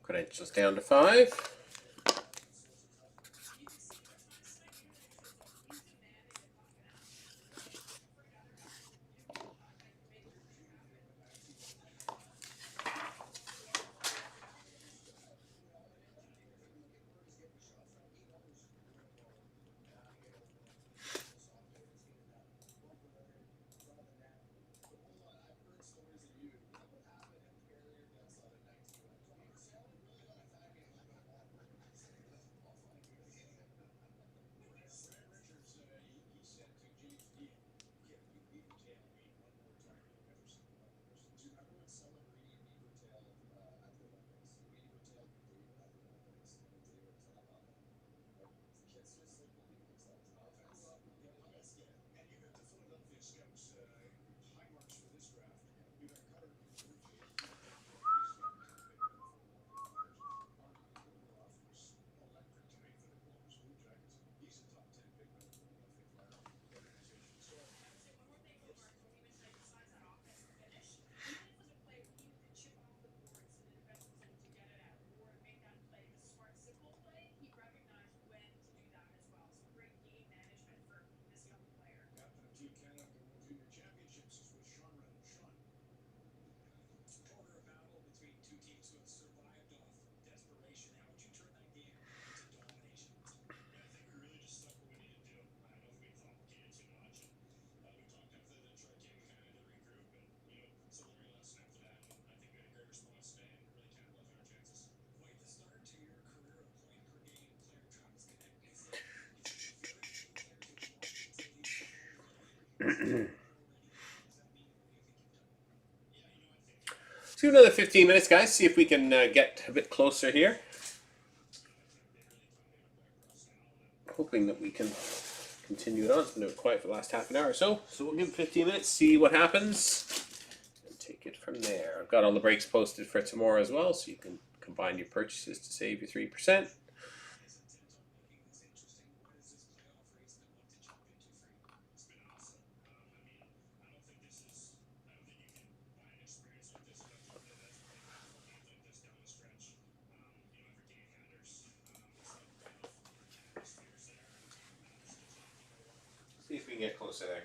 Credentials down to 5. Let's do another 15 minutes, guys. See if we can get a bit closer here. Hoping that we can continue it on. It's been quiet for the last half an hour or so. So we'll give it 15 minutes, see what happens, and take it from there. I've got all the breaks posted for tomorrow as well, so you can combine your purchases to save your 3%. See if we can get closer there.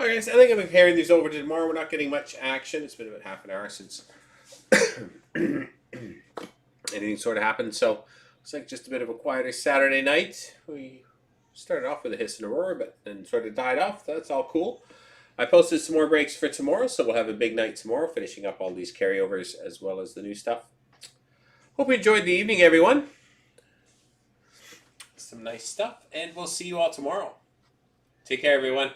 Okay, so I think I'm going to carry these over to tomorrow. We're not getting much action. It's been about half an hour since anything sort of happened. So it's like just a bit of a quieter Saturday night. We started off with a hiss and a roar, but then sort of died off. That's all cool. I posted some more breaks for tomorrow, so we'll have a big night tomorrow, finishing up all these carryovers as well as the new stuff. Hope you enjoyed the evening, everyone. Some nice stuff, and we'll see you all tomorrow. Take care, everyone.